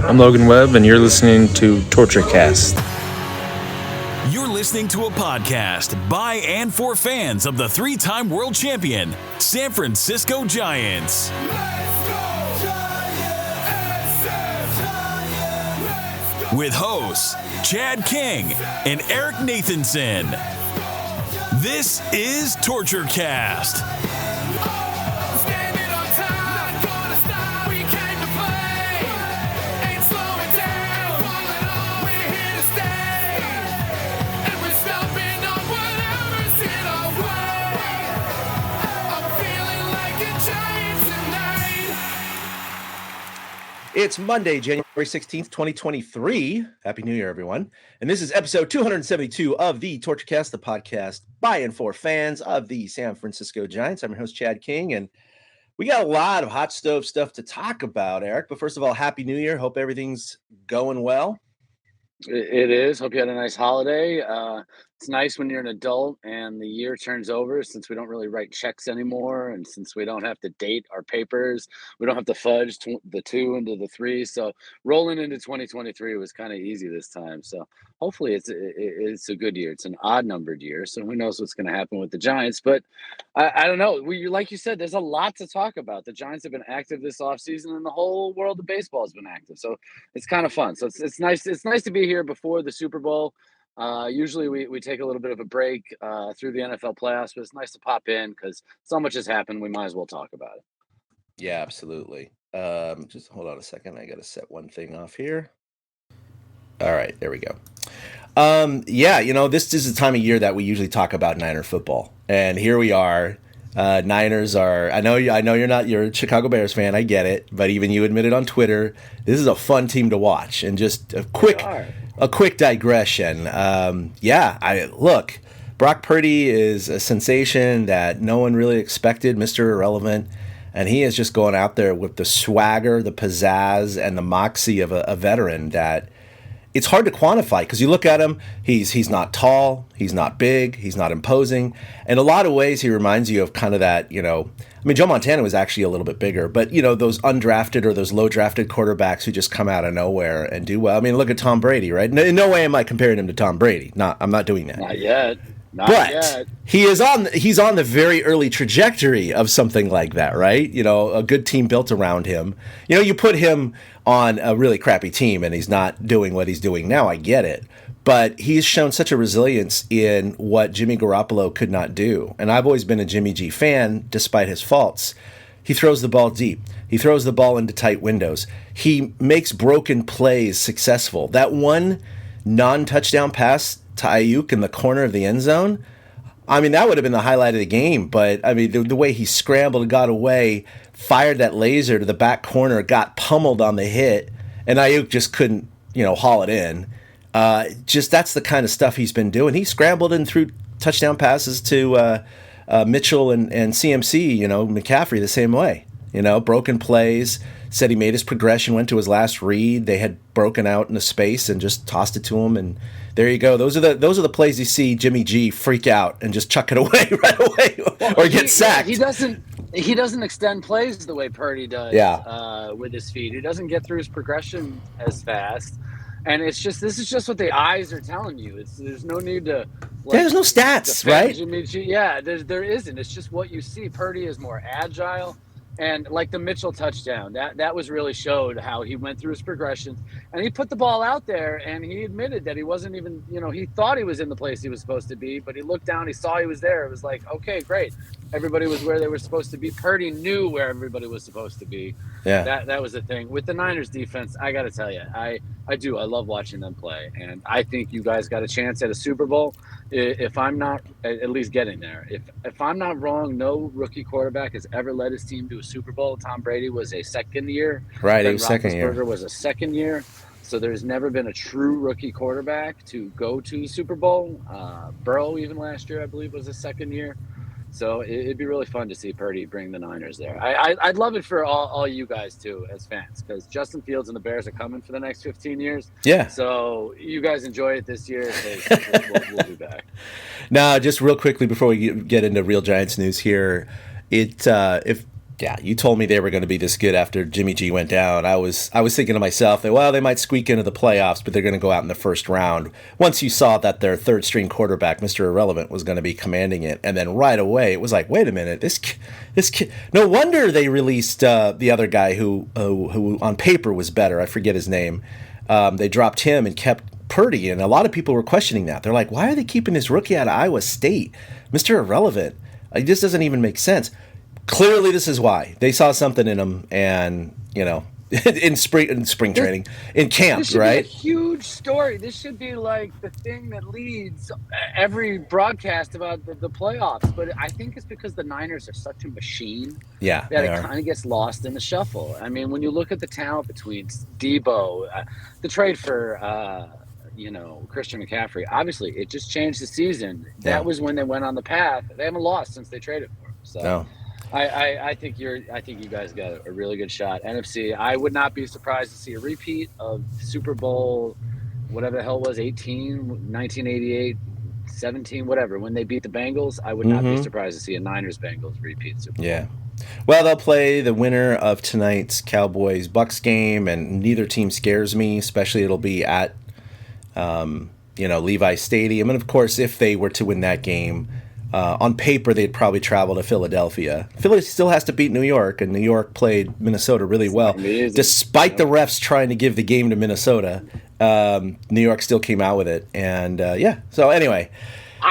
I'm Logan Webb, and you're listening to TortureCast. You're listening to a podcast by and for fans of the three-time world champion, San Francisco Giants. With hosts Chad King and Eric Nathanson. This is TortureCast. It's Monday, January 16th, 2023. Happy New Year, everyone. And this is episode 272 of the TortureCast, the podcast by and for fans of the San Francisco Giants. I'm your host, Chad King, and we got a lot of hot stove stuff to talk about, Eric. But first of all, Happy New Year. Hope everything's going well. It is. Hope you had a nice holiday. It's nice when you're an adult and the year turns over, since we don't really write checks anymore, and since we don't have to date our papers, we don't have to fudge the 2 into the 3. So rolling into 2023 was kind of easy this time. So hopefully it's a good year. It's an odd numbered year, so who knows what's going to happen with the Giants. But I don't know. Like you said, there's a lot to talk about. The Giants have been active this offseason, and the whole world of baseball has been active. So it's kind of fun. So it's nice. It's nice to be here before the Super Bowl. Usually we take a little bit of a break through the NFL playoffs, but it's nice to pop in because so much has happened. We might as well talk about it. Yeah, absolutely. Just hold on a second. I got to set one thing off here. All right, there we go. This is the time of year that we usually talk about Niner football, and here we are. Niners are. I know you're a Chicago Bears fan. I get it, but even you admitted on Twitter this is a fun team to watch. And just a quick digression. Look, Brock Purdy is a sensation that no one really expected, Mr. Irrelevant, and he is just going out there with the swagger, the pizzazz, and the moxie of a veteran that it's hard to quantify, because you look at him, he's not tall, he's not big, he's not imposing. In a lot of ways, he reminds you of kind of that, Joe Montana was actually a little bit bigger, but, those undrafted or those low-drafted quarterbacks who just come out of nowhere and do well. I mean, look at Tom Brady, right? In no way am I comparing him to Tom Brady. I'm not doing that. Not yet. But he's on the very early trajectory of something like that, right? A good team built around him. You put him on a really crappy team and he's not doing what he's doing now. I get it. But he's shown such a resilience in what Jimmy Garoppolo could not do. And I've always been a Jimmy G fan, despite his faults. He throws the ball deep. He throws the ball into tight windows. He makes broken plays successful. That one non-touchdown pass to Ayuk in the corner of the end zone, that would have been the highlight of the game. But, the way he scrambled and got away, fired that laser to the back corner, got pummeled on the hit, and Ayuk just couldn't, haul it in. That's the kind of stuff he's been doing. He scrambled and threw touchdown passes to Mitchell and CMC, McCaffrey the same way. Broken plays, said he made his progression, went to his last read. They had broken out into space and just tossed it to him, and there you go. Those are the plays you see Jimmy G freak out and just chuck it away right away or get sacked. He doesn't extend plays the way Purdy does with his feet. He doesn't get through his progression as fast. And this is just what the eyes are telling you. There's no need to there's no stats, right? Jimmy G. Yeah, there isn't. It's just what you see. Purdy is more agile. And like the Mitchell touchdown, that was really showed how he went through his progressions, and he put the ball out there, and he admitted that he wasn't even, he thought he was in the place he was supposed to be, but he looked down, he saw he was there. It was like, okay, great. Everybody was where they were supposed to be. Purdy knew where everybody was supposed to be. Yeah. That was the thing. With the Niners defense, I got to tell you, I love watching them play, and I think you guys got a chance at a Super Bowl. If I'm not at least getting there, if I'm not wrong, no rookie quarterback has ever led his team to a Super Bowl. Tom Brady was a second year. Right, he was second year. Roethlisberger was a second year. So there's never been a true rookie quarterback to go to Super Bowl. Burrow, even last year, I believe, was a second year. So it'd be really fun to see Purdy bring the Niners there. I'd love it for all you guys, too, as fans, because Justin Fields and the Bears are coming for the next 15 years. Yeah. So you guys enjoy it this year. We'll be back. Now, just real quickly before we get into real Giants news here, if Yeah, you told me they were going to be this good after Jimmy G went down. I was thinking to myself that, well, they might squeak into the playoffs, but they're going to go out in the first round. Once you saw that their third string quarterback, Mr. Irrelevant, was going to be commanding it, and then right away it was like, wait a minute, this kid. No wonder they released the other guy who on paper was better. I forget his name. They dropped him and kept Purdy, and a lot of people were questioning that. They're like, why are they keeping this rookie out of Iowa State, Mr. Irrelevant? It just doesn't even make sense. Clearly, this is why they saw something in him, and in spring training, in camp, this should right? Be a huge story. This should be like the thing that leads every broadcast about the playoffs. But I think it's because the Niners are such a machine. Yeah, that it kind of gets lost in the shuffle. I mean, when you look at the talent between Debo, the trade for Christian McCaffrey, obviously it just changed the season. That was when they went on the path. They haven't lost since they traded for him. So. No. I think you guys got a really good shot. NFC, I would not be surprised to see a repeat of Super Bowl, whatever the hell it was, 18, 1988, 17, whatever. When they beat the Bengals, I would not be surprised to see a Niners-Bengals repeat Super Bowl. Yeah. Well, they'll play the winner of tonight's Cowboys-Bucks game, and neither team scares me, especially it'll be at Levi Stadium. And, of course, if they were to win that game, on paper, they'd probably travel to Philadelphia. Philly still has to beat New York, and New York played Minnesota really well. Despite the refs trying to give the game to Minnesota, New York still came out with it. And, so anyway,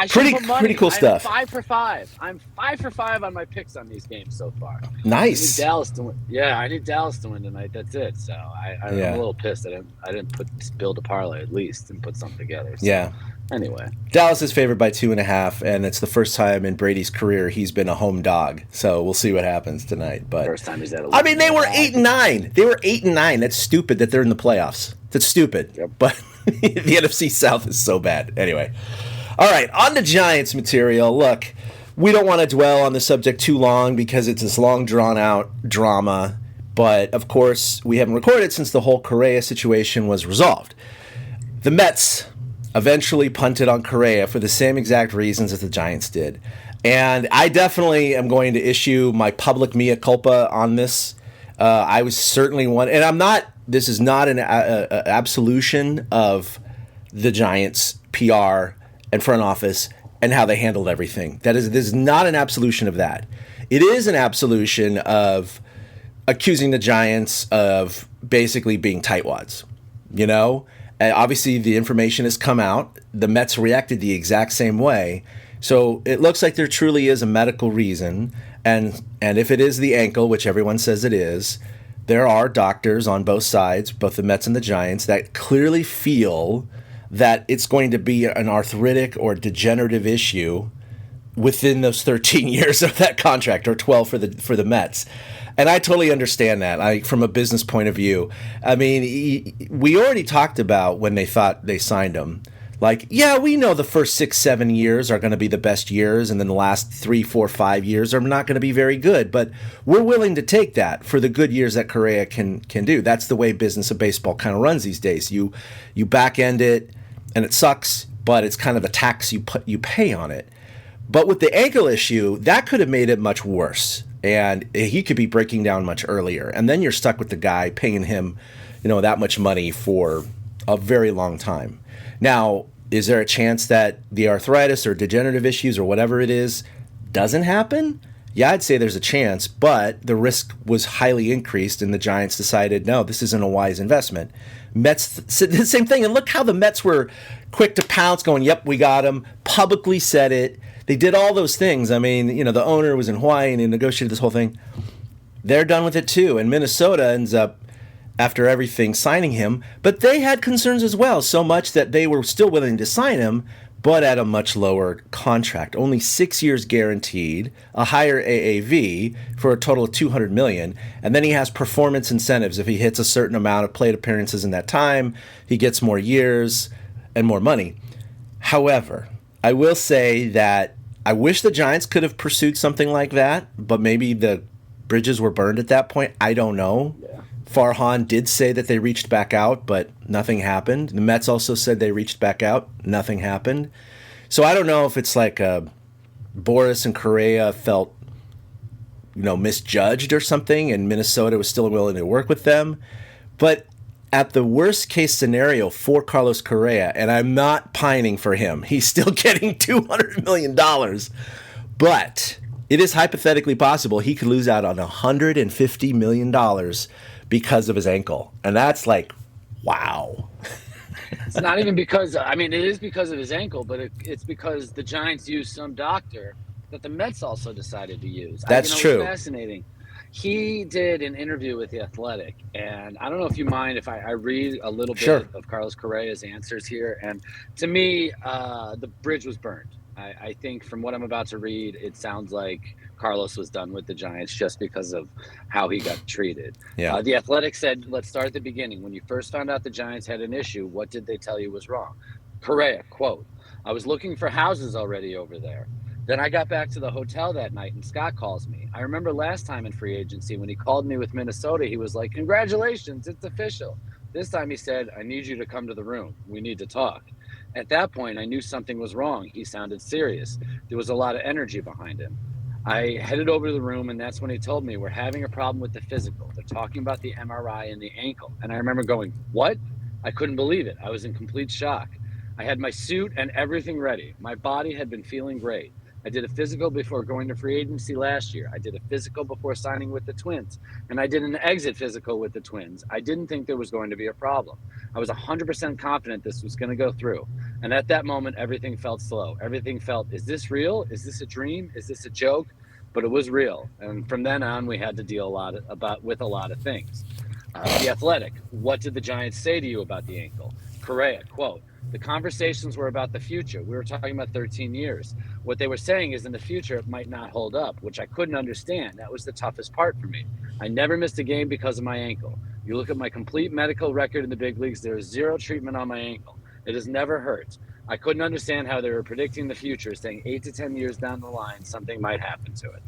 pretty cool stuff. I'm 5 for 5. I'm 5 for 5 on my picks on these games so far. Nice. I need Dallas to win. Yeah, I need Dallas to win tonight. That's it. So I'm a little pissed. I didn't build a parlay at least and put something together. So. Yeah. Anyway, Dallas is favored by 2.5, and it's the first time in Brady's career he's been a home dog. So we'll see what happens tonight. But first time he's at. I mean, they were 8-9. They were 8-9. That's stupid that they're in the playoffs. That's stupid. Yep. But the NFC South is so bad. Anyway, all right, on to Giants material. Look, we don't want to dwell on the subject too long because it's this long drawn out drama. But of course, we haven't recorded since the whole Correa situation was resolved. The Mets eventually punted on Correa for the same exact reasons as the Giants did. And I definitely am going to issue my public mea culpa on this. I was certainly one, and I'm not, this is not an absolution of the Giants' PR and front office and how they handled everything. This is not an absolution of that. It is an absolution of accusing the Giants of basically being tightwads, Obviously, the information has come out. The Mets reacted the exact same way. So it looks like there truly is a medical reason. And if it is the ankle, which everyone says it is, there are doctors on both sides, both the Mets and the Giants, that clearly feel that it's going to be an arthritic or degenerative issue within those 13 years of that contract, or 12 for the Mets. And I totally understand that. From a business point of view, I mean, we already talked about when they thought they signed him. Like, yeah, we know the first 6-7 years are going to be the best years, and then the last 3, 4, 5 years are not going to be very good. But we're willing to take that for the good years that Correa can do. That's the way business of baseball kind of runs these days. You back end it, and it sucks, but it's kind of the tax you pay on it. But with the ankle issue, that could have made it much worse. And he could be breaking down much earlier. And then you're stuck with the guy paying him, that much money for a very long time. Now, is there a chance that the arthritis or degenerative issues or whatever it is doesn't happen? Yeah, I'd say there's a chance, but the risk was highly increased, and the Giants decided, no, this isn't a wise investment. Mets said the same thing, and look how the Mets were quick to pounce, going, yep, we got him, publicly said it. They did all those things. I mean, the owner was in Hawaii and he negotiated this whole thing. They're done with it too. And Minnesota ends up, after everything, signing him. But they had concerns as well, so much that they were still willing to sign him, but at a much lower contract. Only 6 years guaranteed, a higher AAV for a total of $200 million. And then he has performance incentives. If he hits a certain amount of plate appearances in that time, he gets more years and more money. However, I will say that I wish the Giants could have pursued something like that, but maybe the bridges were burned at that point. I don't know. Yeah. Farhan did say that they reached back out, but nothing happened. The Mets also said they reached back out. Nothing happened. So I don't know if it's like Boris and Correa felt misjudged or something, and Minnesota was still willing to work with them. But at the worst case scenario for Carlos Correa, and I'm not pining for him, he's still getting $200 million. But it is hypothetically possible he could lose out on $150 million because of his ankle. And that's like, wow. It's not even because, it is because of his ankle, but it's because the Giants used some doctor that the Mets also decided to use. That's true. It's fascinating. He did an interview with The Athletic, and I don't know if you mind if I read a little bit of Carlos Correa's answers here. And to me, the bridge was burned. I think from what I'm about to read, it sounds like Carlos was done with the Giants just because of how he got treated. Yeah. The Athletic said, let's start at the beginning. When you first found out the Giants had an issue, what did they tell you was wrong? Correa, quote, I was looking for houses already over there. Then I got back to the hotel that night and Scott calls me. I remember last time in free agency when he called me with Minnesota, he was like, congratulations, it's official. This time he said, I need you to come to the room. We need to talk. At that point, I knew something was wrong. He sounded serious. There was a lot of energy behind him. I headed over to the room, and that's when he told me, we're having a problem with the physical. They're talking about the MRI and the ankle. And I remember going, what? I couldn't believe it. I was in complete shock. I had my suit and everything ready. My body had been feeling great. I did a physical before going to free agency last year. I did a physical before signing with the Twins. And I did an exit physical with the Twins. I didn't think there was going to be a problem. I was 100% confident this was going to go through. And at that moment, everything felt slow. Everything felt, is this real? Is this a dream? Is this a joke? But it was real. And from then on, we had to deal with a lot of things. The Athletic, what did the Giants say to you about the ankle? Correa, quote, the conversations were about the future. We were talking about 13 years. What they were saying is in the future, it might not hold up, which I couldn't understand. That was the toughest part for me. I never missed a game because of my ankle. You look at my complete medical record in the big leagues, there is zero treatment on my ankle. It has never hurt. I couldn't understand how they were predicting the future, saying 8 to 10 years down the line, something might happen to it.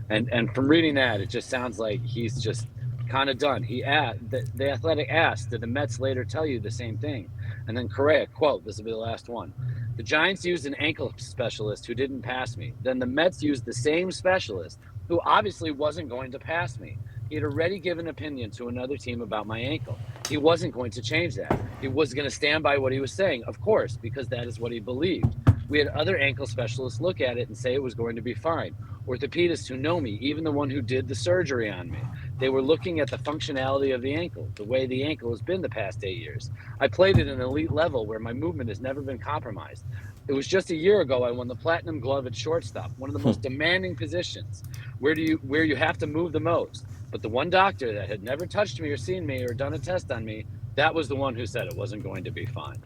And from reading that, it just sounds like he's just kind of done. The Athletic asked, did the Mets later tell you the same thing? And then Correa, quote, this will be the last one. The Giants used an ankle specialist who didn't pass me. Then the Mets used the same specialist who obviously wasn't going to pass me. He had already given opinion to another team about my ankle. He wasn't going to change that. He was going to stand by what he was saying, of course, because that is what he believed. We had other ankle specialists look at it and say it was going to be fine. Orthopedists who know me, even the one who did the surgery on me, they were looking at the functionality of the ankle, the way the ankle has been the past 8 years. I played at an elite level where my movement has never been compromised. It was just a year ago I won the Platinum Glove at shortstop, one of the most demanding positions, where you have to move the most. But the one doctor that had never touched me or seen me or done a test on me, that was the one who said it wasn't going to be fine.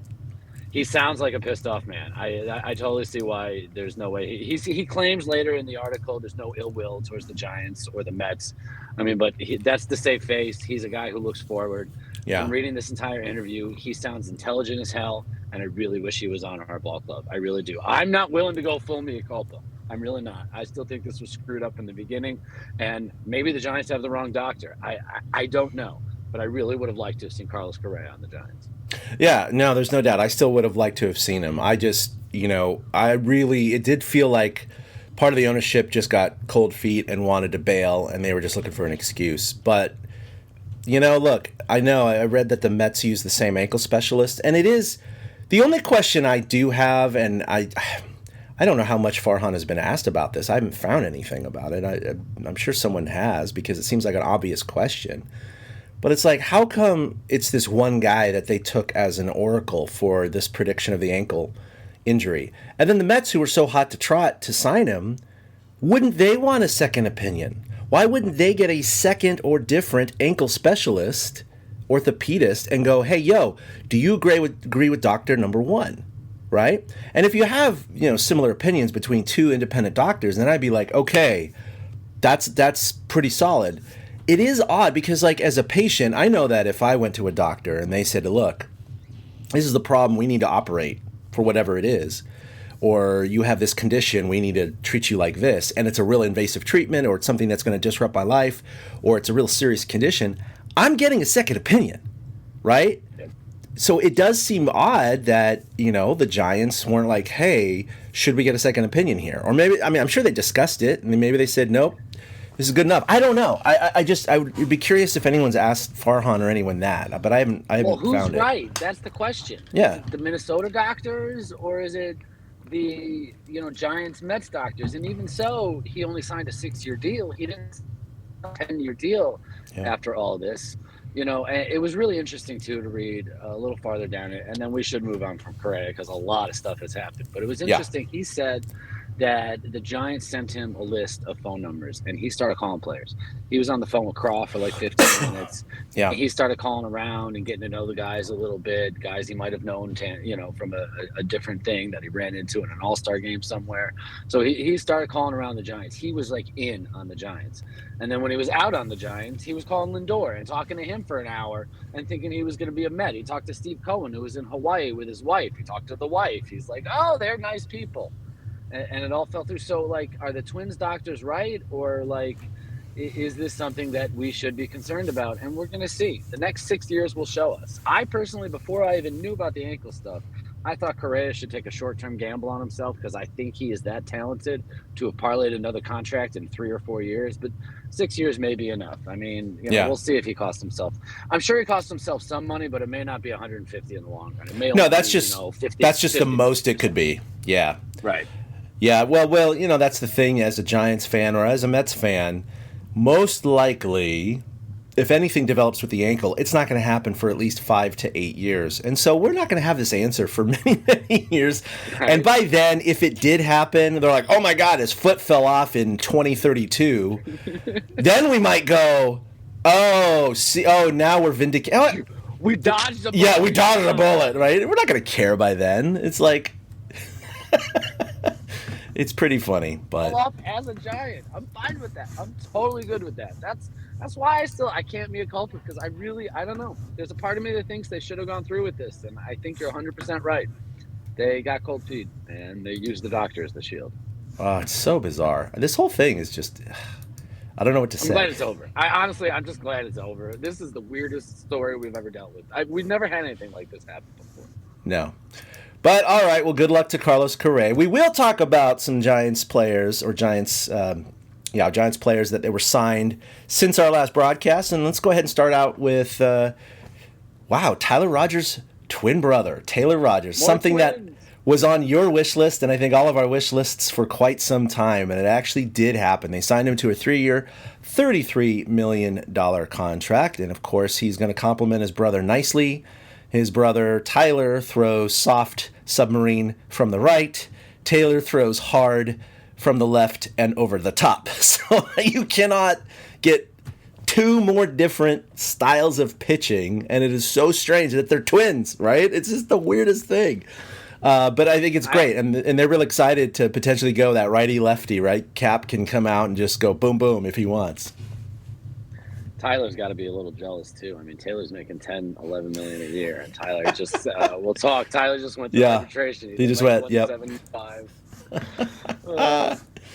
He sounds like a pissed off man. I totally see why there's no way. He claims later in the article there's no ill will towards the Giants or the Mets. But that's the safe face. He's a guy who looks forward. Yeah. From reading this entire interview, he sounds intelligent as hell, and I really wish he was on our ball club. I really do. I'm not willing to go full mea culpa. I'm really not. I still think this was screwed up in the beginning, and maybe the Giants have the wrong doctor. I don't know, but I really would have liked to have seen Carlos Correa on the Giants. Yeah, no, there's no doubt. I still would have liked to have seen him. I just, it did feel like part of the ownership just got cold feet and wanted to bail, and they were just looking for an excuse. But, look, I read that the Mets use the same ankle specialist, and it is the only question I do have, and I don't know how much Farhan has been asked about this. I haven't found anything about it. I'm sure someone has, because it seems like an obvious question. But it's like, how come it's this one guy that they took as an oracle for this prediction of the ankle injury? And then the Mets, who were so hot to trot to sign him, wouldn't they want a second opinion? Why wouldn't they get a second or different ankle specialist, orthopedist, and go, hey, do you agree with doctor number one? Right? And if you have, similar opinions between two independent doctors, then I'd be like, okay, that's pretty solid. It is odd because, as a patient, I know that if I went to a doctor and they said, look, this is the problem, we need to operate for whatever it is, or you have this condition, we need to treat you like this, and it's a real invasive treatment, or it's something that's going to disrupt my life, or it's a real serious condition, I'm getting a second opinion, right? So it does seem odd that, the Giants weren't like, hey, should we get a second opinion here? Or maybe, I'm sure they discussed it, and maybe they said, nope, This is good enough. I don't know. I would be curious if anyone's asked Farhan or anyone that, but I haven't Well, who's found it. right? That's the question. Yeah. Is it the Minnesota doctors, or is it the Giants Mets doctors? And even so, he only signed a 6-year deal. He didn't sign a 10-year deal after all this. And it was really interesting too to read a little farther down it, and then we should move on from Correa because a lot of stuff has happened. But it was interesting. He said that the Giants sent him a list of phone numbers, and he started calling players. He was on the phone with Craw for like 15 minutes. Yeah. And he started calling around and getting to know the guys a little bit, guys he might have known, from a different thing that he ran into in an all-star game somewhere. So he started calling around the Giants. He was like in on the Giants. And then when he was out on the Giants, he was calling Lindor and talking to him for an hour and thinking he was going to be a Met. He talked to Steve Cohen, who was in Hawaii with his wife. He talked to the wife. He's like, oh, they're nice people. And it all fell through. So, like, are the Twins doctors right? Or, like, is this something that we should be concerned about? And we're going to see. The next 6 years will show us. I personally, before I even knew about the ankle stuff, I thought Correa should take a short-term gamble on himself because I think he is that talented to have parlayed another contract in 3 or 4 years. But 6 years may be enough. I mean, we'll see if he costs himself. I'm sure he cost himself some money, but it may not be 150 in the long run. It may only that's be, just 50, that's just 50. the most it could be. Yeah. Right. Yeah, well, that's the thing as a Giants fan or as a Mets fan, most likely, if anything develops with the ankle, it's not going to happen for at least 5 to 8 years. And so we're not going to have this answer for many, many years. Right. And by then, if it did happen, they're like, oh my God, his foot fell off in 2032. Then we might go, now we're vindicated. We dodged a bullet. Yeah, we dodged a bullet, right? We're not going to care by then. It's like... It's pretty funny, but pull up as a Giant. I'm fine with that. I'm totally good with that. That's why I can't be a culprit because I don't know. There's a part of me that thinks they should have gone through with this, and I think you're 100% right. They got cold feet and they used the doctor as the shield. Oh, it's so bizarre. This whole thing is just I don't know what to say. I'm glad it's over. I'm just glad it's over. This is the weirdest story we've ever dealt with. We've never had anything like this happen before. No. But, all right, well, good luck to Carlos Correa. We will talk about some Giants players or Giants players that they were signed since our last broadcast. And let's go ahead and start out with, Tyler Rogers' twin brother, Taylor Rogers. More something twins. That was on your wish list and I think all of our wish lists for quite some time. And it actually did happen. They signed him to a 3-year, $33 million contract. And, of course, he's going to compliment his brother nicely. His brother, Tyler, throws soft submarine from the right. Taylor throws hard from the left and over the top. So you cannot get two more different styles of pitching, and it is so strange that they're twins, right? It's just the weirdest thing. But I think it's great, and they're real excited to potentially go that righty-lefty, right? Cap can come out and just go boom, boom if he wants. Tyler's got to be a little jealous too. I mean, Taylor's making $10, $11 million a year, and Tyler just we'll talk. Tyler just went through arbitration. He just went, yep. 175.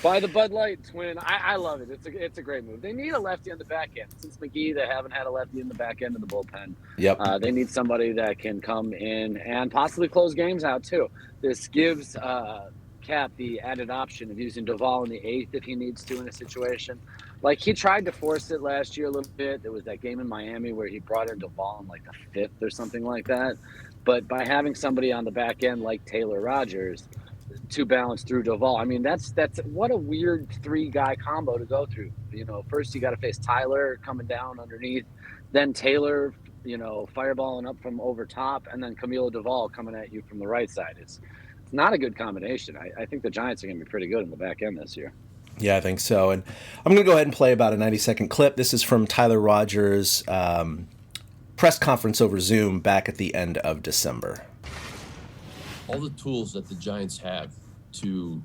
By the Bud Light twin, I love it. It's a great move. They need a lefty on the back end. Since McGee, they haven't had a lefty in the back end of the bullpen. Yep. They need somebody that can come in and possibly close games out too. This gives Cap the added option of using Duvall in the 8th if he needs to in a situation. Like, he tried to force it last year a little bit. There was that game in Miami where he brought in Duvall in like the 5th or something like that. But by having somebody on the back end like Taylor Rogers to balance through Duvall, I mean, that's what a weird 3-guy combo to go through. First you got to face Tyler coming down underneath, then Taylor, fireballing up from over top, and then Camilo Duvall coming at you from the right side. It's not a good combination. I think the Giants are going to be pretty good in the back end this year. Yeah, I think so. And I'm going to go ahead and play about a 90-second clip. This is from Tyler Rogers' press conference over Zoom back at the end of December. All the tools that the Giants have to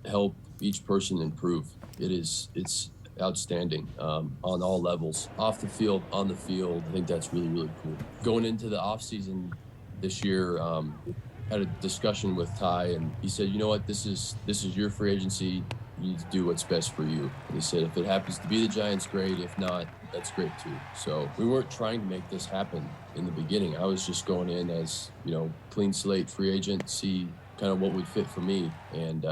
help each person improve, it's outstanding on all levels. Off the field, on the field, I think that's really, really cool. Going into the offseason this year, had a discussion with Ty, and he said, you know what, this is your free agency. You need to do what's best for you. And he said, if it happens to be the Giants, great. If not, that's great too. So we weren't trying to make this happen in the beginning. I was just going in as, clean slate free agent, see kind of what would fit for me. And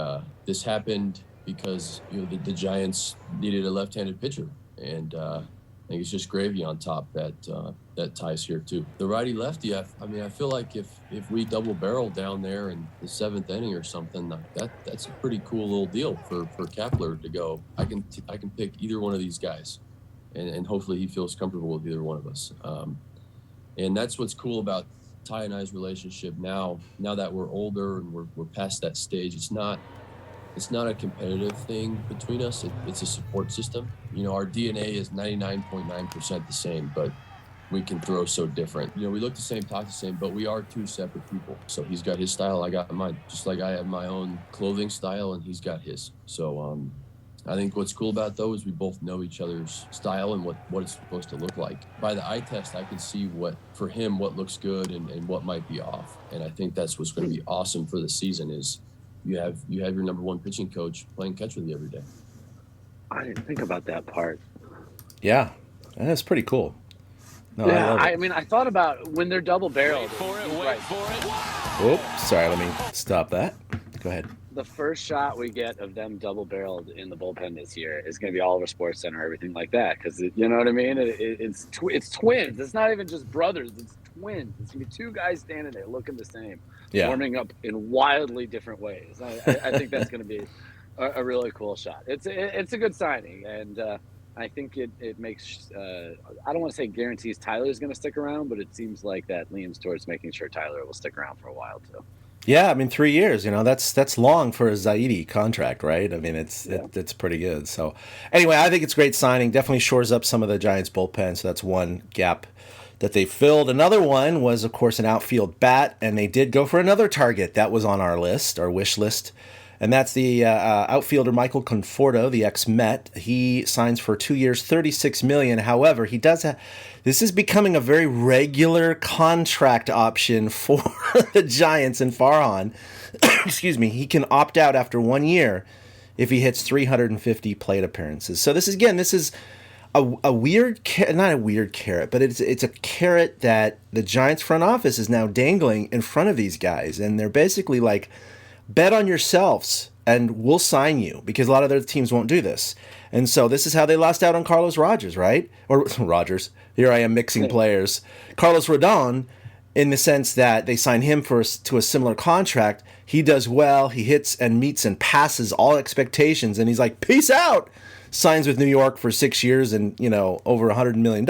this happened because the Giants needed a left-handed pitcher, and I think it's just gravy on top that ties here too. The righty-lefty, I feel like if we double barrel down there in the 7th inning or something, that's a pretty cool little deal for Kepler to go. I can pick either one of these guys, and hopefully he feels comfortable with either one of us. And that's what's cool about Ty and I's relationship now that we're older and we're past that stage. It's not a competitive thing between us. It's a support system. Our DNA is 99.9% the same, but we can throw so different. We look the same, talk the same, but we are two separate people. So he's got his style, I got mine. Just like I have my own clothing style and he's got his. So I think what's cool about those is we both know each other's style and what it's supposed to look like. By the eye test, I can see what looks good and what might be off. And I think that's what's going to be awesome for the season is you have your number one pitching coach playing catch with you every day. I didn't think about that part. Yeah, that's pretty cool. No, yeah, I thought about when they're double barreled. Wait for it. Oops, sorry, let me stop that. Go ahead. The first shot we get of them double barreled in the bullpen this year is going to be all over Sports Center, everything like that. Because you know what I mean? It's twins. It's not even just brothers. It's twins. It's going to be two guys standing there looking the same, warming up in wildly different ways. I think that's going to be a really cool shot. It's a good signing, and I think it makes I don't want to say guarantees Tyler's going to stick around, but it seems like that leans towards making sure Tyler will stick around for a while too. Yeah, 3 years, that's long for a Zaidi contract, right? It's pretty good. So anyway, I think it's a great signing. Definitely shores up some of the Giants bullpen. So that's one gap that they filled. Another one was, of course, an outfield bat, and they did go for another target that was on our wish list. And that's the outfielder Michael Conforto, the ex-Met. He signs for 2 years, $36 million. However, he does have. This is becoming a very regular contract option for the Giants and Farhan. Excuse me. He can opt out after 1 year if he hits 350 plate appearances. So this is a weird, not a weird carrot, but it's a carrot that the Giants front office is now dangling in front of these guys, and they're basically like, bet on yourselves and we'll sign you, because a lot of their teams won't do this. And so this is how they lost out on Carlos Rogers, right? Or Rogers. Here I am mixing players. Carlos Rodon, in the sense that they signed him to a similar contract. He does well. He hits and meets and passes all expectations. And he's like, peace out. Signs with New York for 6 years and, over $100 million.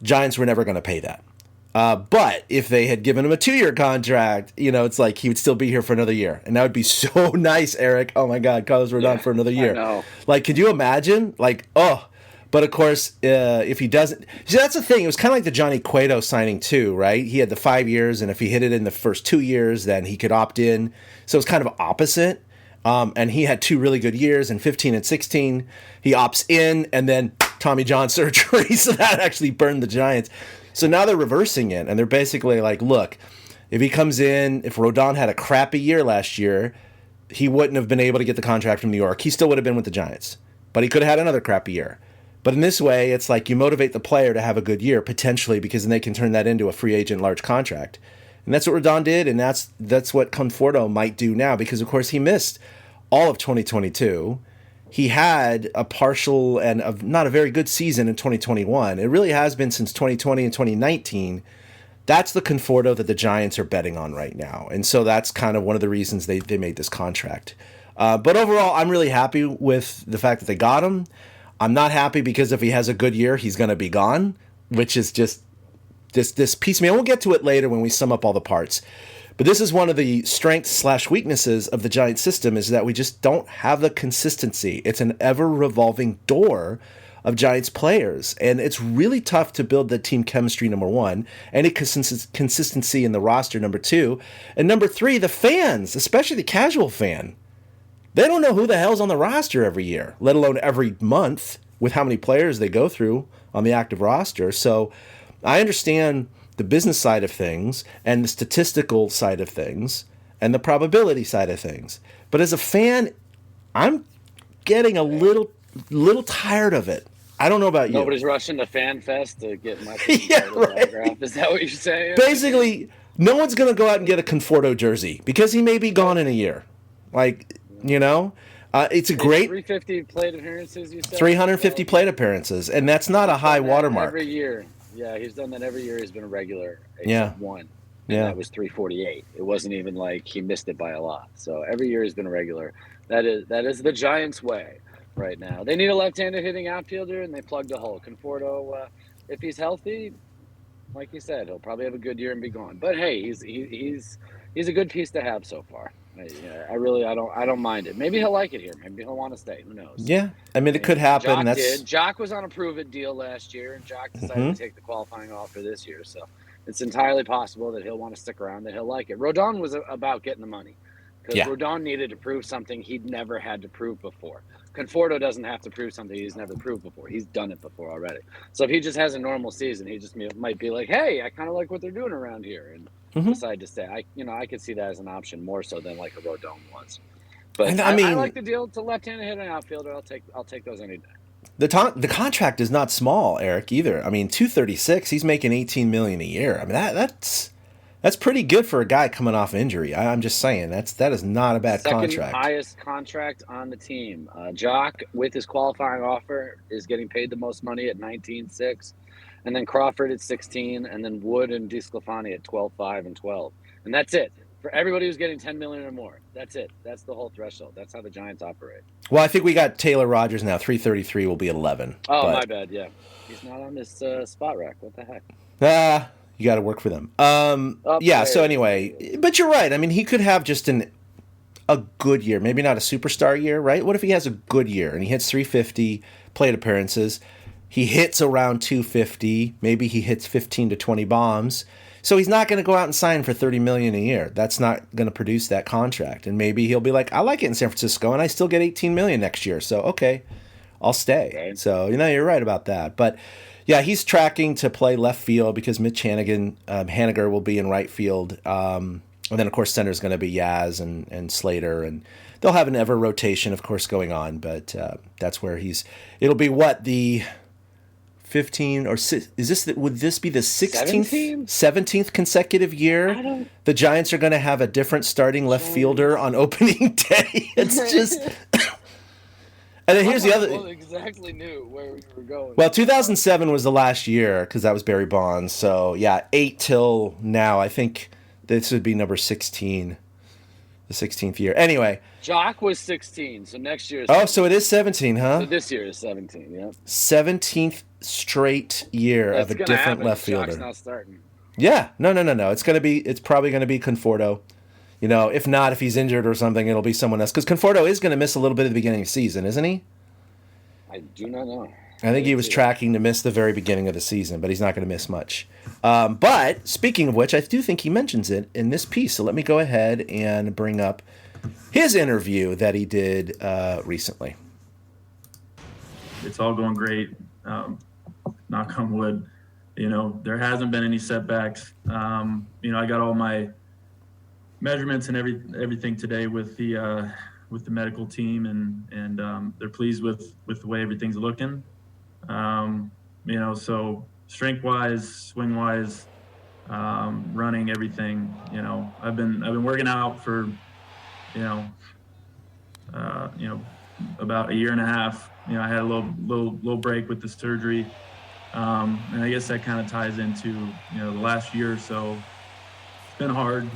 Giants were never going to pay that. But if they had given him a 2-year contract, it's like he would still be here for another year. And that would be so nice, Eric. Oh, my God, Carlos Rodon for another year. I know. Like, could you imagine? Like, oh. But, of course, if he doesn't... See, that's the thing. It was kind of like the Johnny Cueto signing, too, right? He had the 5 years, and if he hit it in the first 2 years, then he could opt in. So it's kind of opposite. And he had 2 really good years in 15 and 16. He opts in, and then Tommy John surgery. So that actually burned the Giants. So now they're reversing it, and they're basically like, look, if he comes in, if Rodon had a crappy year last year, he wouldn't have been able to get the contract from New York. He still would have been with the Giants, but he could have had another crappy year. But in this way, it's like you motivate the player to have a good year, potentially, because then they can turn that into a free agent large contract. And that's what Rodon did, and that's what Conforto might do now, because, of course, he missed all of 2022. He had a partial and not a very good season in 2021. It really has been since 2020 and 2019. That's the Conforto that the Giants are betting on right now. And so that's kind of one of the reasons they made this contract. But overall, I'm really happy with the fact that they got him. I'm not happy because if he has a good year, he's going to be gone, which is just this piecemeal. We'll get to it later when we sum up all the parts. But this is one of the strengths/weaknesses of the Giants system, is that we just don't have the consistency. It's an ever-revolving door of Giants players, and it's really tough to build the team chemistry, number one, any consistency in the roster, number two, and number three, the fans, especially the casual fan. They don't know who the hell's on the roster every year, let alone every month, with how many players they go through on the active roster. So I understand the business side of things and the statistical side of things and the probability side of things. But as a fan, I'm getting a little tired of it. I don't know about you. Nobody's rushing to FanFest to get my autograph. Is that what you're saying? Basically, no one's going to go out and get a Conforto jersey because he may be gone in a year. It's a great 350 plate appearances. You said 350 plate appearances, and that's not a high watermark. Every year, yeah, he's done that every year. He's been a regular, except one, and that was 348. It wasn't even like he missed it by a lot. So every year he's been a regular. That is the Giants' way right now. They need a left-handed hitting outfielder, and they plugged a hole. Conforto, if he's healthy, like you said, he'll probably have a good year and be gone. But hey, he's a good piece to have so far. I don't mind it. Maybe he'll like it here. Maybe he'll want to stay. Who knows? Yeah, I mean, it could happen. Jock was on a prove-it deal last year, and Jock decided to take the qualifying offer this year. So it's entirely possible that he'll want to stick around, that he'll like it. Rodon was about getting the money because Rodon needed to prove something he'd never had to prove before. Conforto doesn't have to prove something he's never proved before. He's done it before already. So if he just has a normal season, he just might be like, hey, I kind of like what they're doing around here, and decide to stay. I could see that as an option more so than like a Rodon was. But I like the deal to left-handed hitting outfielder. I'll take those any day. The contract is not small, Eric, either. I mean, $236. He's making $18 million a year. I mean, that's pretty good for a guy coming off injury. I'm just saying that is not a bad contract. Second highest contract on the team. Jock, with his qualifying offer, is getting paid the most money at $19.6, and then Crawford at 16, and then Wood and DeSclafani at 12.5 and 12, and that's it. For everybody who's getting $10 million or more, that's it. That's the whole threshold. That's how the Giants operate. Well, I think we got Taylor Rogers now. 333 will be 11. Oh, my bad. Yeah, he's not on this spot rack. What the heck? You got to work for them. So anyway, but you're right. I mean, he could have just a good year, maybe not a superstar year, right? What if he has a good year and he hits 350 plate appearances? He hits around 250. Maybe he hits 15 to 20 bombs. So he's not going to go out and sign for $30 million a year. That's not going to produce that contract. And maybe he'll be like, I like it in San Francisco, and I still get $18 million next year. So okay, I'll stay. Okay. So you're right about that. But yeah, he's tracking to play left field because Mitch Haniger will be in right field. And then of course center is going to be Yaz and Slater, and they'll have an ever rotation, of course, going on. But that's where it'll be the 15 or would this be the 16th, 17th consecutive year the Giants are going to have a different starting left fielder on opening day? It's just. And then here's the other. Well, exactly knew where we were going. Well, 2007 was the last year because that was Barry Bonds. So yeah, 8 till now. I think this would be number 16, the 16th year. Anyway. Jock was 16, so next year is 17. Oh, so it is 17, huh? So this year is 17, yeah. 17th straight year of a different left fielder. Jock's not starting. Yeah, no. It's probably going to be Conforto. If not, if he's injured or something, it'll be someone else. Because Conforto is going to miss a little bit at the beginning of the season, isn't he? I do not know. I think he was tracking to miss the very beginning of the season, but he's not going to miss much. But speaking of which, I do think he mentions it in this piece. So let me go ahead and bring up his interview that he did recently. It's all going great. Knock on wood. There hasn't been any setbacks. I got all my measurements and everything today with the medical team, and they're pleased with the way everything's looking. So strength wise, swing wise, running, everything. I've been working out for about a year and a half. I had a little break with the surgery, and I guess that kind of ties into the last year or so. It's been hard.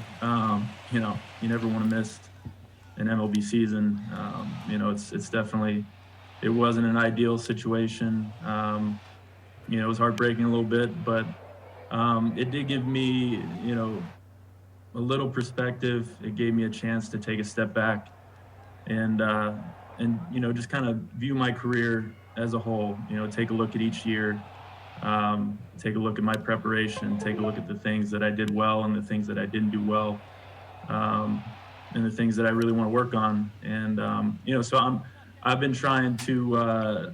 You never want to miss an MLB season. It's definitely, it wasn't an ideal situation. It was heartbreaking a little bit, but it did give me a little perspective. It gave me a chance to take a step back and just kind of view my career as a whole. Take a look at each year, take a look at my preparation, take a look at the things that I did well and the things that I didn't do well, and the things that I really want to work on. And so I've been trying to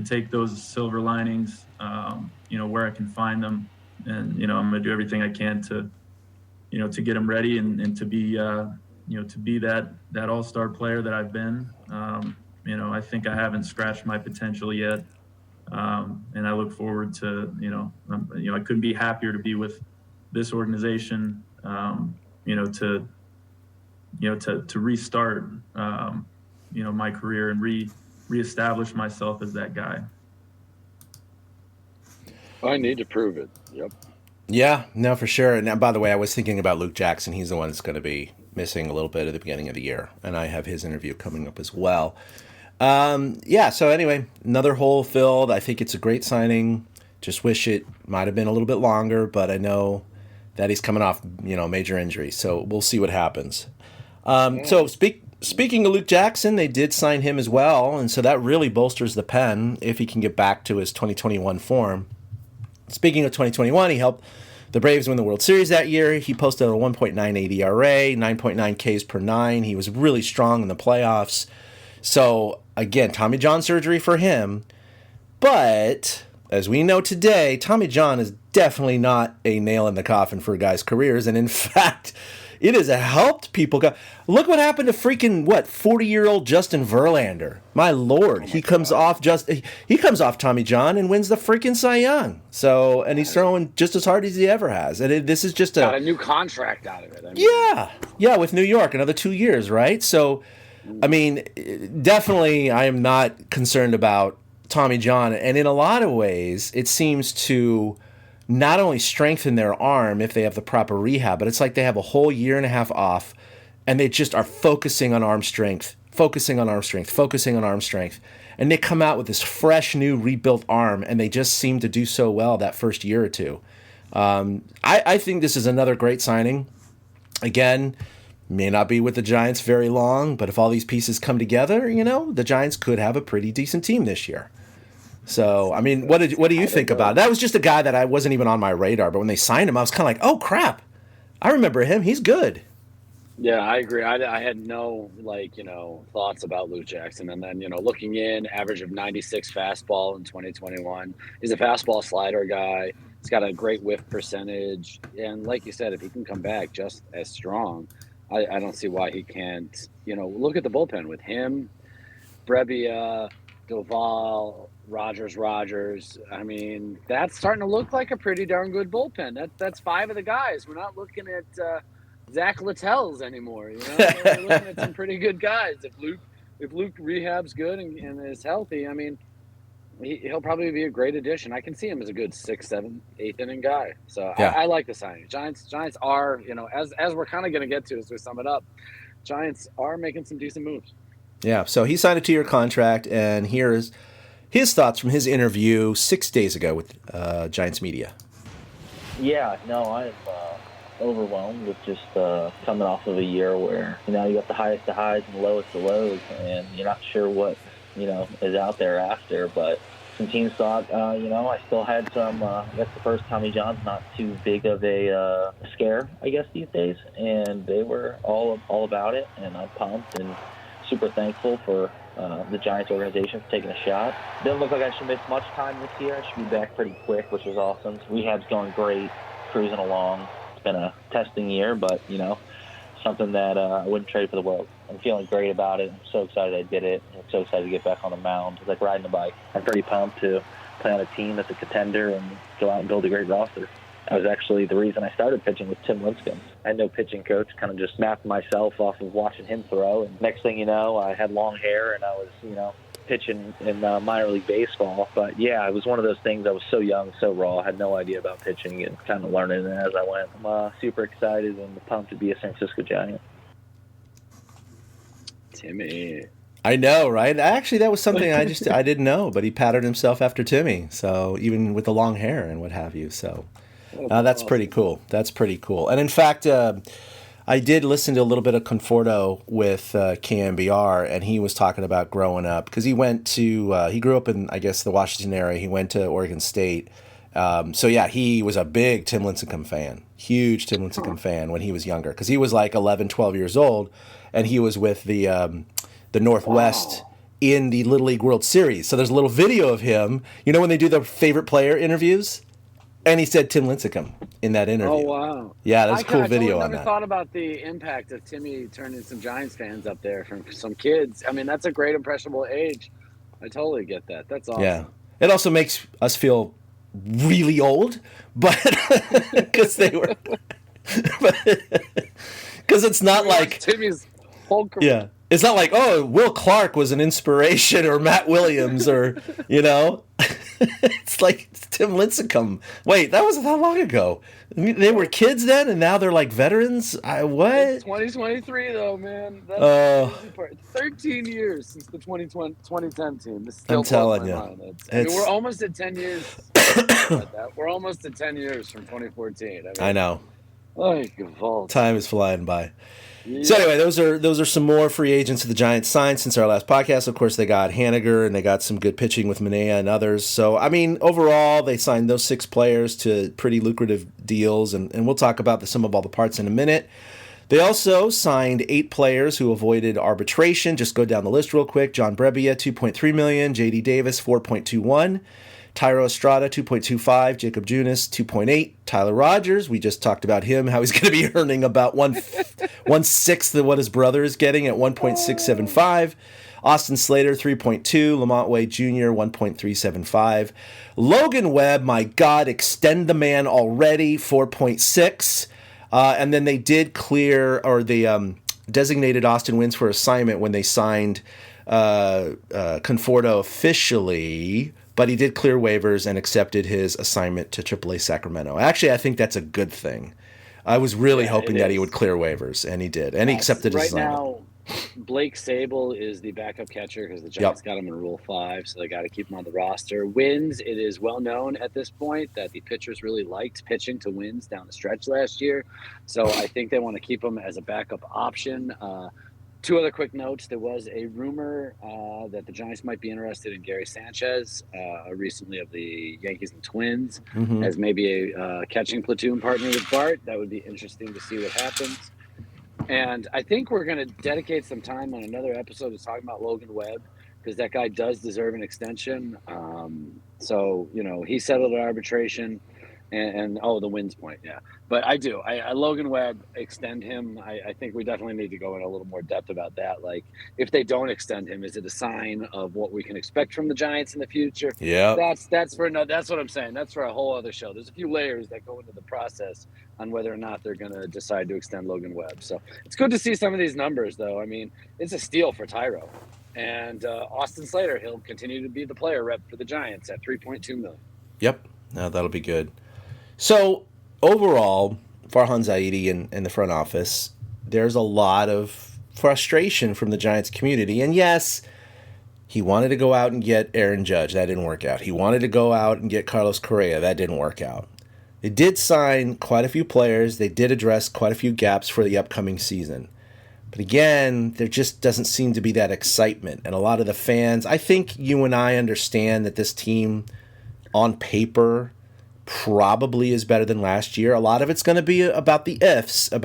take those silver linings, where I can find them, and I'm going to do everything I can to get them ready and to be that all-star player that I've been. I think I haven't scratched my potential yet. And I look forward to, I couldn't be happier to be with this organization, to restart, my career and reestablish myself as that guy. I need to prove it. Yep. Yeah, no, for sure. And by the way, I was thinking about Luke Jackson. He's the one that's going to be missing a little bit at the beginning of the year, and I have his interview coming up as well. Yeah, so anyway, another hole filled. I think it's a great signing. Just wish it might have been a little bit longer, but I know that he's coming off, major injury, so we'll see what happens. So speaking of Luke Jackson, they did sign him as well, and so that really bolsters the Pen if he can get back to his 2021 form. Speaking of 2021, he helped the Braves win the World Series that year. He posted a 1.98 ERA, 9.9 Ks per nine. He was really strong in the playoffs. So, again, Tommy John surgery for him. But, as we know today, Tommy John is definitely not a nail in the coffin for guys' careers. And in fact, it has helped people go. Look what happened to freaking 40-year-old Justin Verlander. My lord, he comes off Tommy John and wins the freaking Cy Young. So, and he's throwing just as hard as he ever has. And this is just got a new contract out of it. Yeah, with New York, another 2 years, right? So, I mean, definitely, I am not concerned about Tommy John, and in a lot of ways, it seems to not only strengthen their arm if they have the proper rehab, but it's like they have a whole year and a half off, and they just are focusing on arm strength, and they come out with this fresh, new, rebuilt arm, and they just seem to do so well that first year or two. I think this is another great signing. Again, may not be with the Giants very long, but if all these pieces come together, the Giants could have a pretty decent team this year. So, I mean, what do you think about it? That was just a guy that I wasn't even on my radar, but when they signed him, I was kind of like, oh, crap. I remember him. He's good. Yeah, I agree. I had no, thoughts about Luke Jackson. And then, looking in, average of 96 fastball in 2021. He's a fastball slider guy. He's got a great whiff percentage. And like you said, if he can come back just as strong, I don't see why he can't. Look at the bullpen with him, Brebbia, Doval, Rogers. I mean, that's starting to look like a pretty darn good bullpen. That's five of the guys. We're not looking at Zach Littell's anymore. We're looking at some pretty good guys. If Luke rehab's good and is healthy, I mean, he'll probably be a great addition. I can see him as a good 6th, 7th, 8th inning guy. So yeah. I like the signing. Giants are, as we're kind of going to get to as we sum it up, Giants are making some decent moves. Yeah, so he signed a 2-year contract, and here's his thoughts from his interview 6 days ago with Giants media. Yeah, no, I'm overwhelmed with just coming off of a year where, you got the highest of highs and the lowest of lows, and you're not sure what, is out there after. But some teams thought, I still had some, I guess the first Tommy John's not too big of a scare, I guess, these days. And they were all about it, and I'm pumped and super thankful for the Giants organization for taking a shot. Didn't look like I should miss much time this year. I should be back pretty quick, which was awesome. Rehab's going great, cruising along. It's been a testing year, but, something that I wouldn't trade for the world. I'm feeling great about it. I'm so excited I did it. I'm so excited to get back on the mound. It's like riding a bike. I'm pretty pumped to play on a team that's a contender and go out and build a great roster. That was actually the reason I started pitching with Tim Lincecum. I had no pitching coach, kind of just mapped myself off of watching him throw. And next thing you know, I had long hair and I was, pitching in minor league baseball. But yeah, it was one of those things. I was so young, so raw. I had no idea about pitching and kind of learning it as I went. I'm super excited and pumped to be a San Francisco Giant. Timmy. I know, right? Actually, that was something I didn't know, but he patterned himself after Timmy. So even with the long hair and what have you. So that's pretty cool. That's pretty cool. And in fact, I did listen to a little bit of Conforto with KMBR, and he was talking about growing up because he grew up in, I guess, the Washington area. He went to Oregon State. So yeah, he was a big Tim Lincecum fan, huge Tim Lincecum fan when he was younger because he was like 11, 12 years old, and he was with the Northwest in the Little League World Series. So there's a little video of him, when they do the favorite player interviews, and he said Tim Lincecum in that interview. Oh, wow. Yeah, there's a cool video on that. I never thought about the impact of Timmy turning some Giants fans up there from some kids. I mean, that's a great impressionable age. I totally get that. That's awesome. Yeah. It also makes us feel really old, but because they were, because it's not like Timmy's whole career. Yeah. It's not like, oh, Will Clark was an inspiration or Matt Williams or, you know. It's like Tim Lincecum. Wait, that wasn't that long ago. They were kids then, and now they're like veterans? What? It's 2023, though, man. That's the crazy part. 13 years since the 2010 team. This still I'm telling blows you. my mind. I mean, we're almost at 10 years. Like that. We're almost at 10 years from 2014. I know. Like, vault. Time is flying by. Yeah. So anyway, those are some more free agents that the Giants signed since our last podcast. Of course, they got Haniger, and they got some good pitching with Manea and others. So, I mean, overall, they signed those 6 players to pretty lucrative deals, and we'll talk about the sum of all the parts in a minute. They also signed 8 players who avoided arbitration. Just go down the list real quick. John Brebbia, $2.3 million. J.D. Davis, $4.21. Tyro Estrada, 2.25. Jacob Junis, 2.8. Tyler Rogers, we just talked about him, how he's going to be earning about 1/6 of what his brother is getting at 1.675. Austin Slater, 3.2. Lamont Wade Jr., 1.375. Logan Webb, my God, extend the man already, 4.6. And then they did clear, or they designated Austin Wins for assignment when they signed Conforto officially. But he did clear waivers and accepted his assignment to AAA Sacramento. Actually, I think that's a good thing. I was really hoping that he would clear waivers, and he did. And he accepted his assignment. Right now, Blake Sable is the backup catcher because the Giants got him in Rule 5, so they got to keep him on the roster. Wins, it is well known at this point that the pitchers really liked pitching to Wins down the stretch last year. So I think they want to keep him as a backup option. 2 other quick notes. There was a rumor that the Giants might be interested in Gary Sanchez, recently of the Yankees and Twins, as maybe a catching platoon partner with Bart. That would be interesting to see what happens. And I think we're going to dedicate some time on another episode to talking about Logan Webb, because that guy does deserve an extension. So, you know, he settled at arbitration. And the Wins point, yeah. But I do. I Logan Webb, extend him. I think we definitely need to go in a little more depth about that. Like, if they don't extend him, is it a sign of what we can expect from the Giants in the future? Yeah. That's what I'm saying. That's for a whole other show. There's a few layers that go into the process on whether or not they're going to decide to extend Logan Webb. So it's good to see some of these numbers, though. I mean, it's a steal for Tyro. And Austin Slater, he'll continue to be the player rep for the Giants at $3.2 million. Yep. No, that'll be good. So, overall, Farhan Zaidi in the front office, there's a lot of frustration from the Giants community. And yes, he wanted to go out and get Aaron Judge. That didn't work out. He wanted to go out and get Carlos Correa. That didn't work out. They did sign quite a few players. They did address quite a few gaps for the upcoming season. But again, there just doesn't seem to be that excitement. And a lot of the fans, I think you and I understand that this team, on paper, probably is better than last year. A lot of it's going to be about the ifs of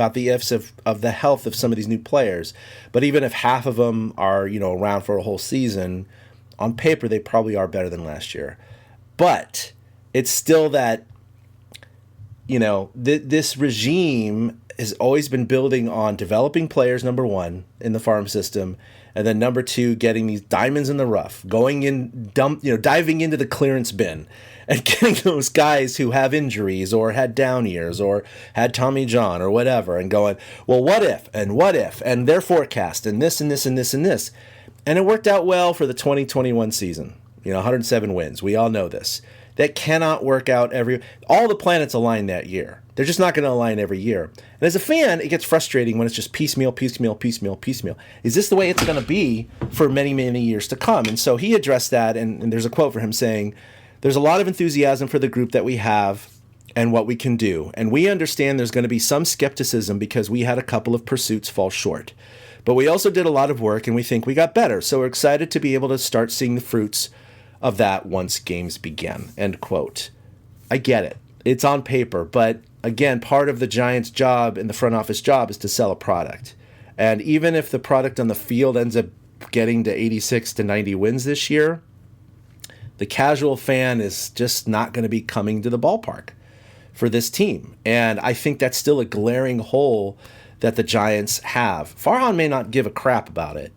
the health of some of these new players. But even if half of them are, around for a whole season, on paper they probably are better than last year. But it's still that, this regime has always been building on developing players, number one, in the farm system, and then number two, getting these diamonds in the rough, going in, diving into the clearance bin and getting those guys who have injuries or had down years or had Tommy John or whatever, and going, well, what if, and their forecast, and this, and this, and this, and this. And it worked out well for the 2021 season. 107 wins. We all know this. That cannot work out all the planets align that year. They're just not going to align every year. And as a fan, it gets frustrating when it's just piecemeal. Is this the way it's going to be for many, many years to come? And so he addressed that, and there's a quote for him saying, there's a lot of enthusiasm for the group that we have and what we can do. And we understand there's going to be some skepticism because we had a couple of pursuits fall short. But we also did a lot of work, and we think we got better. So we're excited to be able to start seeing the fruits of that once games begin, end quote. I get it. It's on paper, but again, part of the Giants' job and the front office job is to sell a product. And even if the product on the field ends up getting to 86 to 90 wins this year, the casual fan is just not going to be coming to the ballpark for this team. And I think that's still a glaring hole that the Giants have. Farhan may not give a crap about it,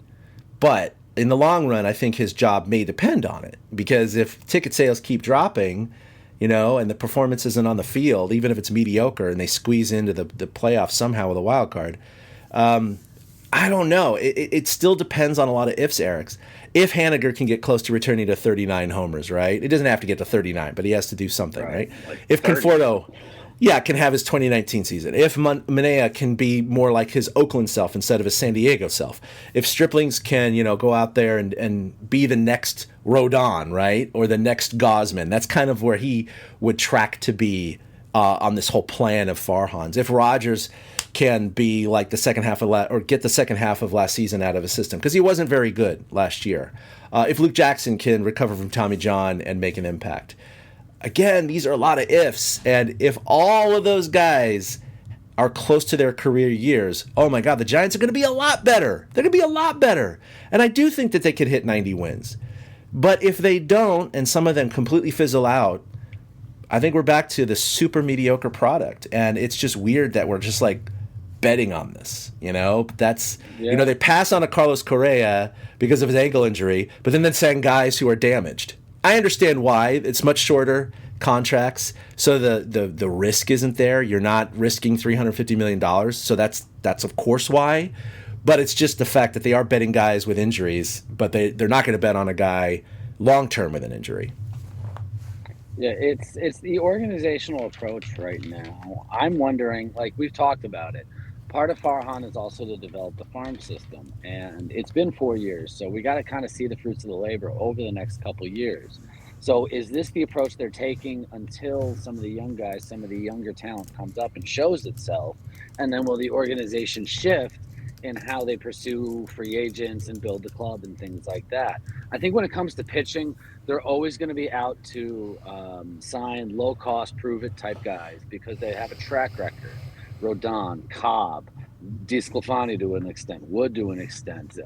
but in the long run, I think his job may depend on it, because if ticket sales keep dropping, and the performance isn't on the field, even if it's mediocre, and they squeeze into the playoffs somehow with a wild card, I I don't know. It still depends on a lot of ifs, Eric's. If Haniger can get close to returning to 39 homers, right? It doesn't have to get to 39, but he has to do something, right? Like If 30. Conforto, can have his 2019 season. If Manea can be more like his Oakland self instead of his San Diego self. If Striplings can, go out there and be the next Rodon, right? Or the next Gosman. That's kind of where he would track to be on this whole plan of Farhan's. If Rogers can be like the second half of or get the second half of last season out of his system, because he wasn't very good last year. If Luke Jackson can recover from Tommy John and make an impact. Again, these are a lot of ifs, and if all of those guys are close to their career years, oh my God, the Giants are going to be a lot better. They're going to be a lot better. And I do think that they could hit 90 wins. But if they don't, and some of them completely fizzle out, I think we're back to the super mediocre product. And it's just weird that we're just like betting on this, That's, they pass on a Carlos Correa because of his ankle injury, but then they send guys who are damaged. I understand why. It's much shorter contracts, so the risk isn't there. You're not risking $350 million, so that's of course why. But it's just the fact that they are betting guys with injuries, but they're not going to bet on a guy long-term with an injury. Yeah, it's the organizational approach right now. I'm wondering, like we've talked about it, part of Farhan is also to develop the farm system, and it's been 4 years, so we got to kind of see the fruits of the labor over the next couple years. So is this the approach they're taking until some of the young guys, some of the younger talent comes up and shows itself, and then will the organization shift in how they pursue free agents and build the club and things like that? I think when it comes to pitching, they're always going to be out to sign low-cost, prove-it type guys because they have a track record. Rodon, Cobb, DeSclafani to an extent, Wood to an extent,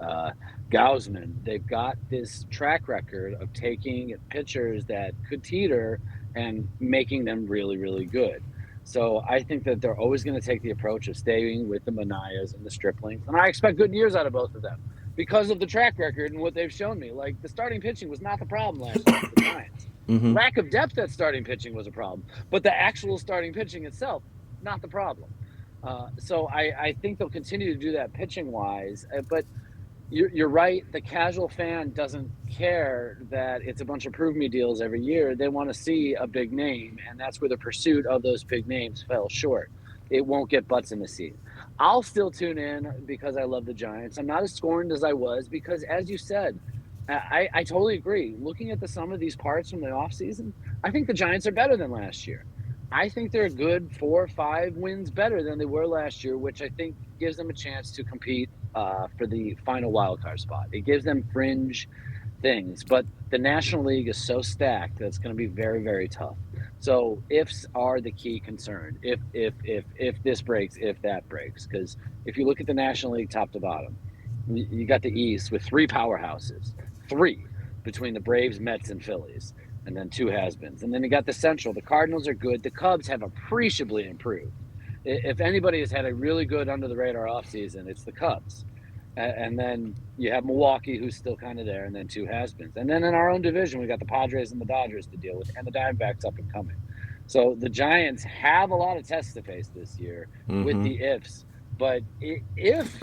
Gausman. They've got this track record of taking pitchers that could teeter and making them really, really good. So I think that they're always going to take the approach of staying with the Manayas and the Striplings. And I expect good years out of both of them because of the track record and what they've shown me. Like, the starting pitching was not the problem last year for the Giants. Mm-hmm. Lack of depth at starting pitching was a problem. But the actual starting pitching itself, not the problem. So I think they'll continue to do that pitching-wise. But you're right. The casual fan doesn't care that it's a bunch of prove me deals every year. They want to see a big name, and that's where the pursuit of those big names fell short. It won't get butts in the seat. I'll still tune in because I love the Giants. I'm not as scorned as I was because, as you said, I totally agree. Looking at the sum of these parts from the offseason, I think the Giants are better than last year. I think they're a good 4 or 5 wins better than they were last year, which I think gives them a chance to compete for the final wildcard spot. It gives them fringe things, but the National League is so stacked that it's going to be very, very tough. So ifs are the key concern. If this breaks, if that breaks, because if you look at the National League top to bottom, you got the East with 3 powerhouses, 3 between the Braves, Mets, and Phillies. And then 2 has-beens. And then you got the Central. The Cardinals are good. The Cubs have appreciably improved. If anybody has had a really good under-the-radar offseason, it's the Cubs. And then you have Milwaukee, who's still kind of there, and then 2 has-beens. And then in our own division, we got the Padres and the Dodgers to deal with, and the Diamondbacks up and coming. So the Giants have a lot of tests to face this year with the ifs. But if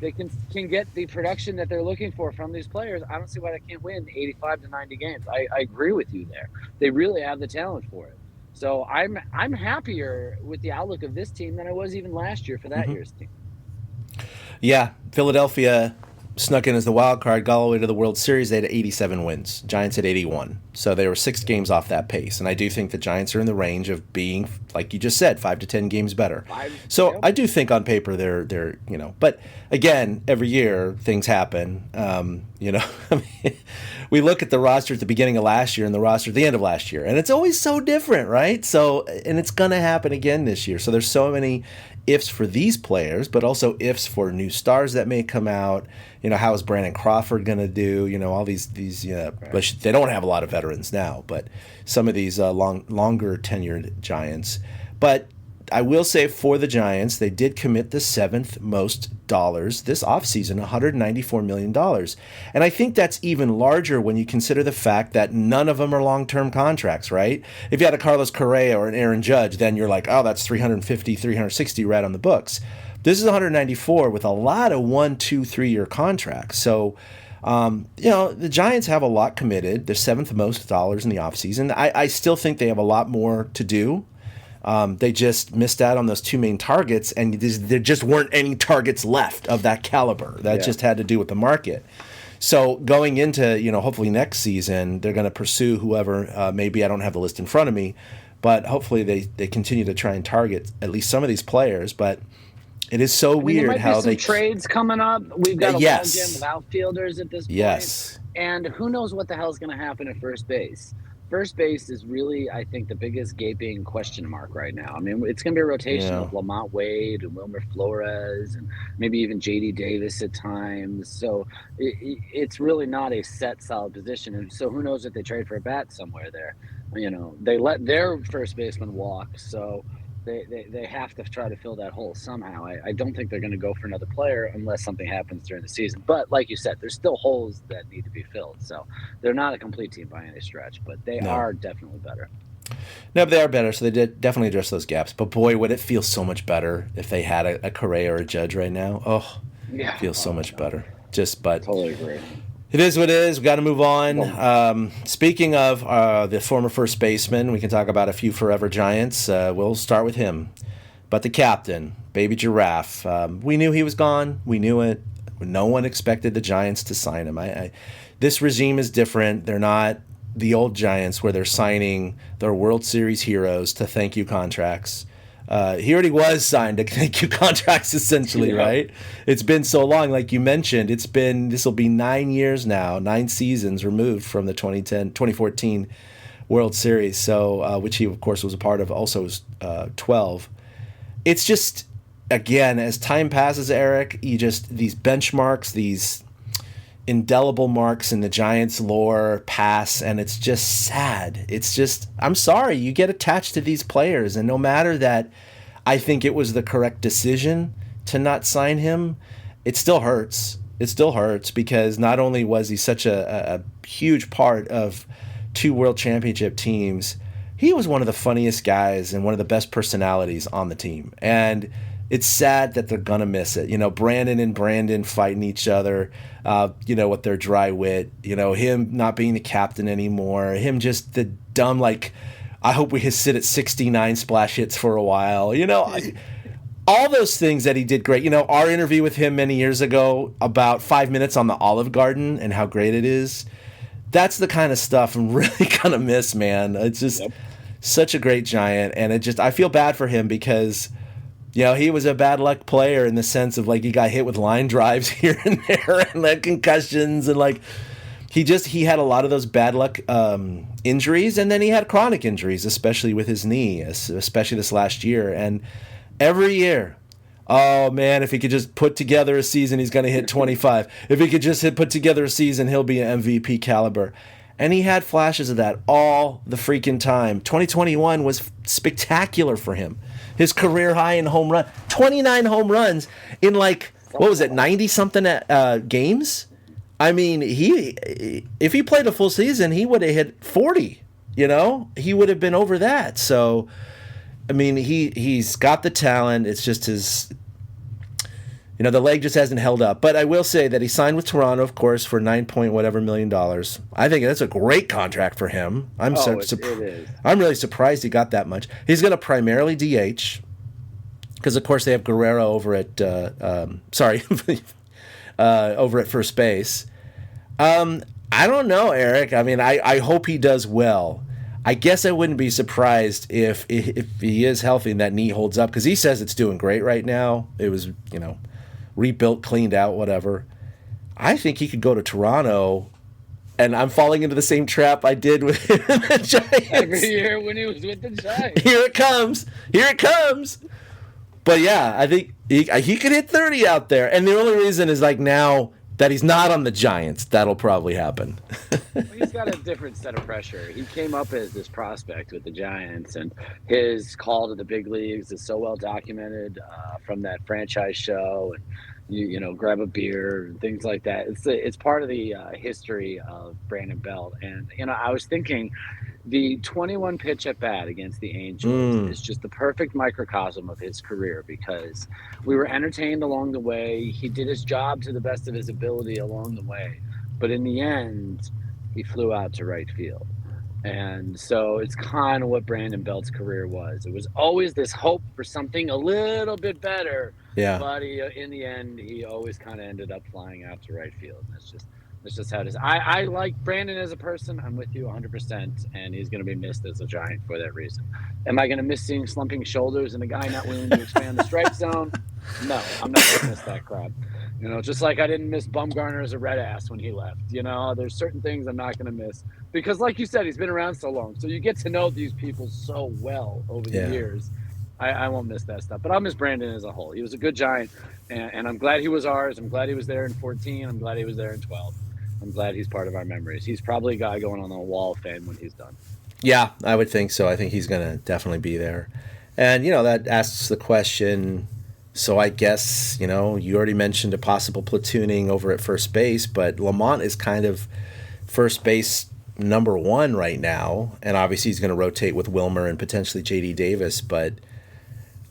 they can get the production that they're looking for from these players, I don't see why they can't win 85 to 90 games. I agree with you there. They really have the talent for it. So I'm happier with the outlook of this team than I was even last year for that year's team. Yeah, Philadelphia snuck in as the wild card, got all the way to the World Series. They had 87 wins. Giants had 81. So they were 6 games off that pace. And I do think the Giants are in the range of being, like you just said, 5 to 10 games better. So I do think on paper they're but again, every year things happen. We look at the roster at the beginning of last year and the roster at the end of last year, and it's always so different, right? So, and it's going to happen again this year. So there's so many ifs for these players, but also ifs for new stars that may come out. How is Brandon Crawford going to do? All these they don't have a lot of veterans now, but some of these longer tenured Giants. But I will say for the Giants, they did commit the 7th most dollars this offseason, $194 million. And I think that's even larger when you consider the fact that none of them are long-term contracts, right? If you had a Carlos Correa or an Aaron Judge, then you're like, oh, that's $350, $360 right on the books. This is 194 with a lot of 1, 2, 3-year contracts. So, the Giants have a lot committed. They're seventh most dollars in the offseason. I still think they have a lot more to do. They just missed out on those two main targets, and there just weren't any targets left of that caliber. That just had to do with the market. So going into, hopefully next season, they're going to pursue whoever, maybe I don't have the list in front of me, but hopefully they continue to try and target at least some of these players. But it is so weird there might how be some trades coming up. We've got a yes. logjam of outfielders at this point. Yes. And who knows what the hell is going to happen at first base. First base is really, I think, the biggest gaping question mark right now. I mean, it's going to be a rotation of Lamont Wade and Wilmer Flores and maybe even J.D. Davis at times. So it's really not a set, solid position. And so who knows if they trade for a bat somewhere there. They let their first baseman walk, so they have to try to fill that hole somehow. I don't think they're going to go for another player unless something happens during the season. But like you said, there's still holes that need to be filled. So they're not a complete team by any stretch, but they are definitely better. No, but they are better, so they did definitely address those gaps. But boy, would it feel so much better if they had a Correa or a Judge right now. Oh, it feels so much better. Totally agree. It is what it is. We got to move on. Speaking of the former first baseman, we can talk about a few forever Giants. We'll start with him. But the captain, Baby Giraffe, we knew he was gone. We knew it. No one expected the Giants to sign him. This regime is different. They're not the old Giants where they're signing their World Series heroes to thank you contracts. He already was signed to thank you contracts, essentially, right? It's been so long, like you mentioned. This will be 9 years now, 9 seasons removed from the 2014 World Series, so which he, of course, was a part of. Also, was 12. It's just, again, as time passes, Eric, these benchmarks, these indelible marks in the Giants' lore pass, and it's just sad. It's just, I'm sorry, you get attached to these players, and no matter that I think it was the correct decision to not sign him, it still hurts. It still hurts because not only was he such a huge part of 2 world championship teams, he was one of the funniest guys and one of the best personalities on the team. And it's sad that they're going to miss it. Brandon and Brandon fighting each other, with their dry wit, him not being the captain anymore, him just the dumb, I hope we sit at 69 splash hits for a while, all those things that he did great. Our interview with him many years ago about 5 minutes on the Olive Garden and how great it is. That's the kind of stuff I'm really going to miss, man. It's just such a great Giant. And I feel bad for him because he was a bad luck player in the sense of he got hit with line drives here and there and had concussions and he had a lot of those bad luck injuries, and then he had chronic injuries, especially with his knee, especially this last year. And every year, oh man, if he could just put together a season, he's going to hit 25. If he could just put together a season, he'll be an MVP caliber. And he had flashes of that all the freaking time. 2021 was spectacular for him. His career high in home run, 29 home runs in 90-something games? I mean, if he played a full season, he would have hit 40, He would have been over that. So, I mean, he's got the talent. It's just his, the leg just hasn't held up. But I will say that he signed with Toronto, of course, for $9 whatever million. I think that's a great contract for him. I'm really surprised he got that much. He's going to primarily DH because, of course, they have Guerrero over at over at first base. I don't know, Eric. I mean, I hope he does well. I guess I wouldn't be surprised if he is healthy and that knee holds up because he says it's doing great right now. It was, rebuilt, cleaned out, whatever. I think he could go to Toronto, and I'm falling into the same trap I did with him and the Giants. Every year when he was with the Giants. Here it comes. But yeah, I think he could hit 30 out there. And the only reason is now that he's not on the Giants, that'll probably happen. Well, he's got a different set of pressure. He came up as this prospect with the Giants, and his call to the big leagues is so well documented from that franchise show, and you grab a beer and things like that. It's part of the history of Brandon Belt. And I was thinking, The 21 pitch at bat against the Angels is just the perfect microcosm of his career because we were entertained along the way. He did his job to the best of his ability along the way. But in the end, he flew out to right field. And so it's kind of what Brandon Belt's career was. It was always this hope for something a little bit better. Yeah. But in the end, he always kind of ended up flying out to right field. And that's just how it is. I like Brandon as a person. I'm with you 100%, and he's going to be missed as a Giant for that reason. Am I going to miss seeing slumping shoulders and a guy not willing to expand the strike zone? No, I'm not going to miss that crap. Just like I didn't miss Bumgarner as a red ass when he left. There's certain things I'm not going to miss because, like you said, he's been around so long. So you get to know these people so well over the years. I won't miss that stuff. But I'll miss Brandon as a whole. He was a good Giant, and I'm glad he was ours. I'm glad he was there in 14. I'm glad he was there in 12. I'm glad he's part of our memories. He's probably a guy going on the wall of fame when he's done. Yeah, I would think so. I think he's going to definitely be there. And, that asks the question, so I guess, you already mentioned a possible platooning over at first base, but Lamont is kind of first base number one right now. And obviously he's going to rotate with Wilmer and potentially J.D. Davis, but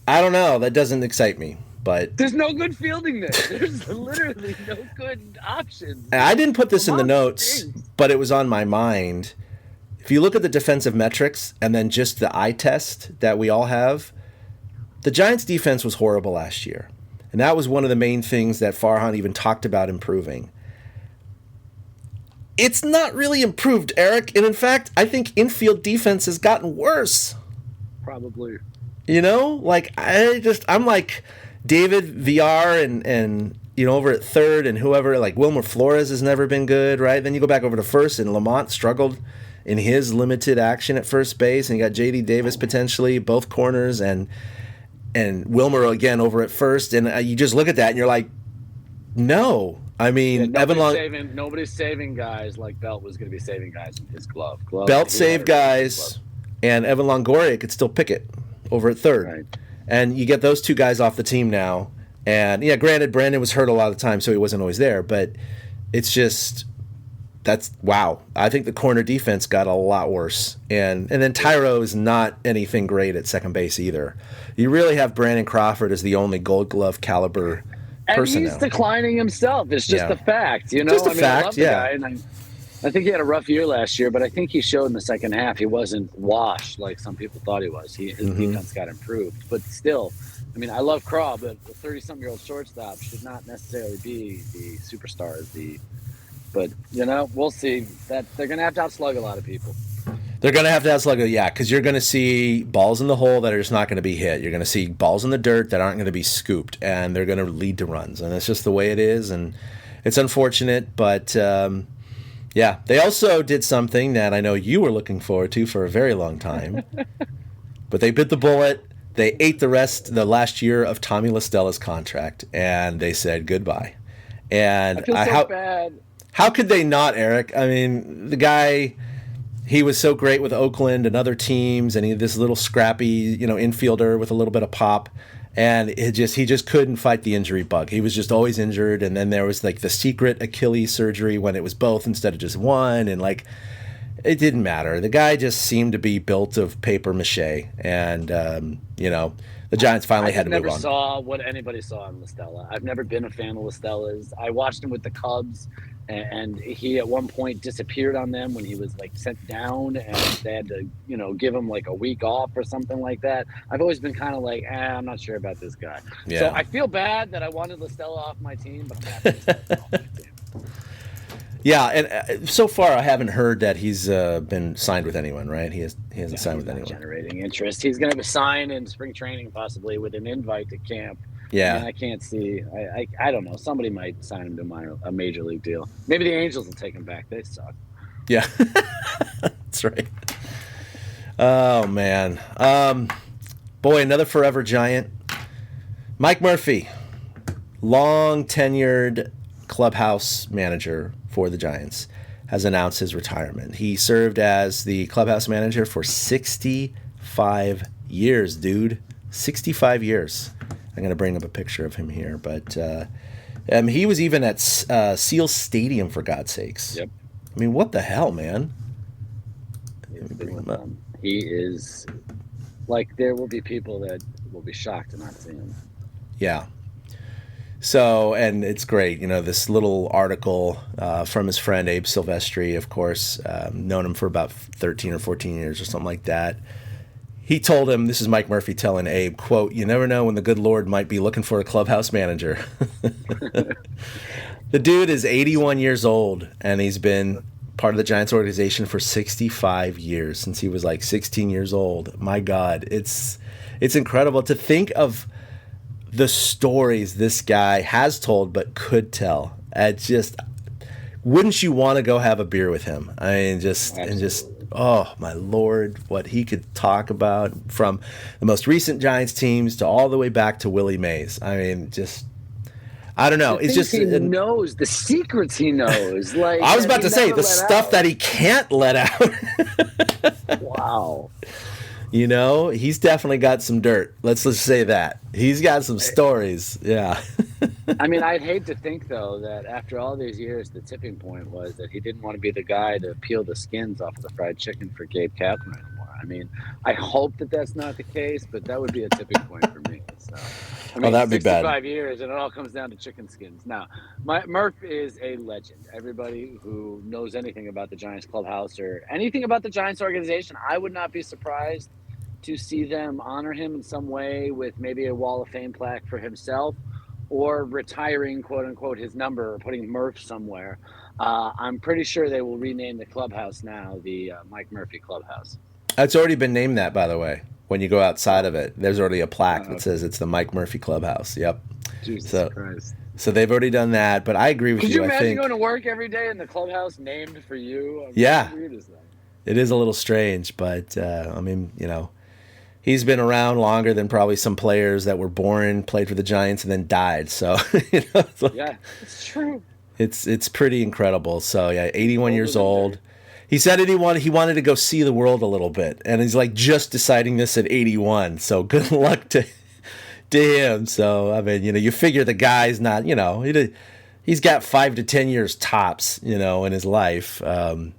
I don't know. That doesn't excite me. But there's no good fielding there. There's literally no good options. I didn't put this in the notes, but it was on my mind. If you look at the defensive metrics and then just the eye test that we all have, the Giants' defense was horrible last year. And that was one of the main things that Farhan even talked about improving. It's not really improved, Eric. And in fact, I think infield defense has gotten worse. Probably. I'm like David VR and over at third and whoever, like Wilmer Flores has never been good, right? Then you go back over to first and Lamont struggled in his limited action at first base, and you got J.D. Davis potentially, both corners, and Wilmer again over at first, and you just look at that and you're like, no. I mean, nobody's saving guys like Belt was going to be saving guys in his glove. Belt saved guys, and Evan Longoria could still pick it over at third. Right. And you get those two guys off the team now. And, yeah, granted, Brandon was hurt a lot of the time, so he wasn't always there. But it's just, wow. I think the corner defense got a lot worse. And then Tyro is not anything great at second base either. You really have Brandon Crawford as the only Gold Glove caliber person and he's now. declining himself. It's just a fact, Just a fact, I love the guy, and I think he had a rough year last year, but I think he showed in the second half he wasn't washed like some people thought he was. His defense got improved. But still, I love Craw, but the 30-something-year-old shortstop should not necessarily be the superstar. But, we'll see. That they're going to have to outslug a lot of people. They're going to have to outslug it, yeah, because you're going to see balls in the hole that are just not going to be hit. You're going to see balls in the dirt that aren't going to be scooped, and they're going to lead to runs. And it's just the way it is, and it's unfortunate, but yeah, they also did something that I know you were looking forward to for a very long time. But they bit the bullet. They ate the last year of Tommy LaStella's contract, and they said goodbye. And I feel so bad. How could they not, Eric? I mean, the guy, he was so great with Oakland and other teams, and this little scrappy, infielder with a little bit of pop. And he just couldn't fight the injury bug. He was just always injured. And then there was like the secret Achilles surgery when it was both instead of just one. And it didn't matter. The guy just seemed to be built of paper mache. And, the Giants finally had to move on. I never saw what anybody saw in LaStella. I've never been a fan of LaStella's. I watched him with the Cubs. And he at one point disappeared on them when he was sent down, and they had to, give him a week off or something like that. I've always been kind of I'm not sure about this guy. Yeah. So I feel bad that I wanted LaStella off my team, but I'm happy LaStella's off my team. Yeah, and so far I haven't heard that he's been signed with anyone, right? He hasn't signed with anyone. Generating interest. He's going to sign in spring training possibly with an invite to camp. Yeah, I can't see. I don't know. Somebody might sign him to a major league deal. Maybe the Angels will take him back. They suck. Yeah, that's right. Oh man, boy, another forever Giant. Mike Murphy, long tenured clubhouse manager for the Giants, has announced his retirement. He served as the clubhouse manager for 65 years, dude. 65 years. I'm going to bring up a picture of him here, but he was even at Seal Stadium, for God's sakes. Yep. I mean, what the hell, man? has been with them. He is like, there will be people that will be shocked to not see him. Yeah. So, and it's great, this little article from his friend Abe Silvestri, of course, known him for about 13 or 14 years or something like that. He told him, this is Mike Murphy telling Abe, quote, "You never know when the good Lord might be looking for a clubhouse manager." The dude is 81 years old, and he's been part of the Giants organization for 65 years, since he was like 16 years old. My God, it's incredible to think of the stories this guy has told but could tell. Wouldn't you want to go have a beer with him? I mean, just oh my Lord, what he could talk about, from the most recent Giants teams to all the way back to Willie Mays. I mean, I don't know. It's just he knows the secrets. He knows. Like, I was about to say the stuff that he can't let out. Wow. He's definitely got some dirt. Let's just say that. He's got some stories. Yeah. I mean, I'd hate to think, though, that after all these years, the tipping point was that he didn't want to be the guy to peel the skins off of the fried chicken for Gabe Kaplan anymore. I mean, I hope that that's not the case, but that would be a tipping point for me. So, that'd be bad. 65 years, and it all comes down to chicken skins. Now, Murph is a legend. Everybody who knows anything about the Giants clubhouse or anything about the Giants organization, I would not be surprised to see them honor him in some way with maybe a Wall of Fame plaque for himself, or retiring, quote unquote, his number, or putting Murph somewhere. I'm pretty sure they will rename the clubhouse now the Mike Murphy Clubhouse. It's already been named that, by the way. When you go outside of it, there's already a plaque that says it's the Mike Murphy Clubhouse. Yep. Jesus Christ. So they've already done that, but I agree with you. Could you imagine going to work every day in the clubhouse named for you? I mean, yeah. How weird is that? It is a little strange, but he's been around longer than probably some players that were born, played for the Giants, and then died. So, yeah, it's true. It's pretty incredible. So, yeah, 81 years old. He said he wanted to go see the world a little bit, and he's like just deciding this at 81. So, good luck to him. So, I mean, you figure the guy's not, he's got 5 to 10 years tops, in his life, and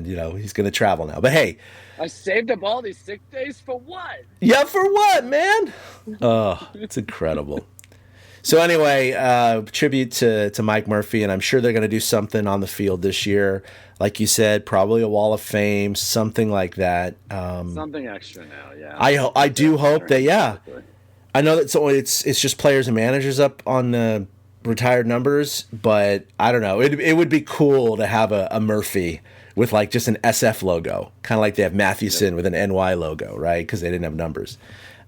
he's going to travel now. But hey. I saved up all these sick days for what? Yeah, for what, man? Oh, it's incredible. So anyway, tribute to Mike Murphy, and I'm sure they're going to do something on the field this year. Like you said, probably a Wall of Fame, something like that. Something extra now, yeah. I do hope that, yeah. I know that it's just players and managers up on the retired numbers, but I don't know. It would be cool to have a Murphy with like just an SF logo, kind of like they have Mathewson with an NY logo, right? Because they didn't have numbers.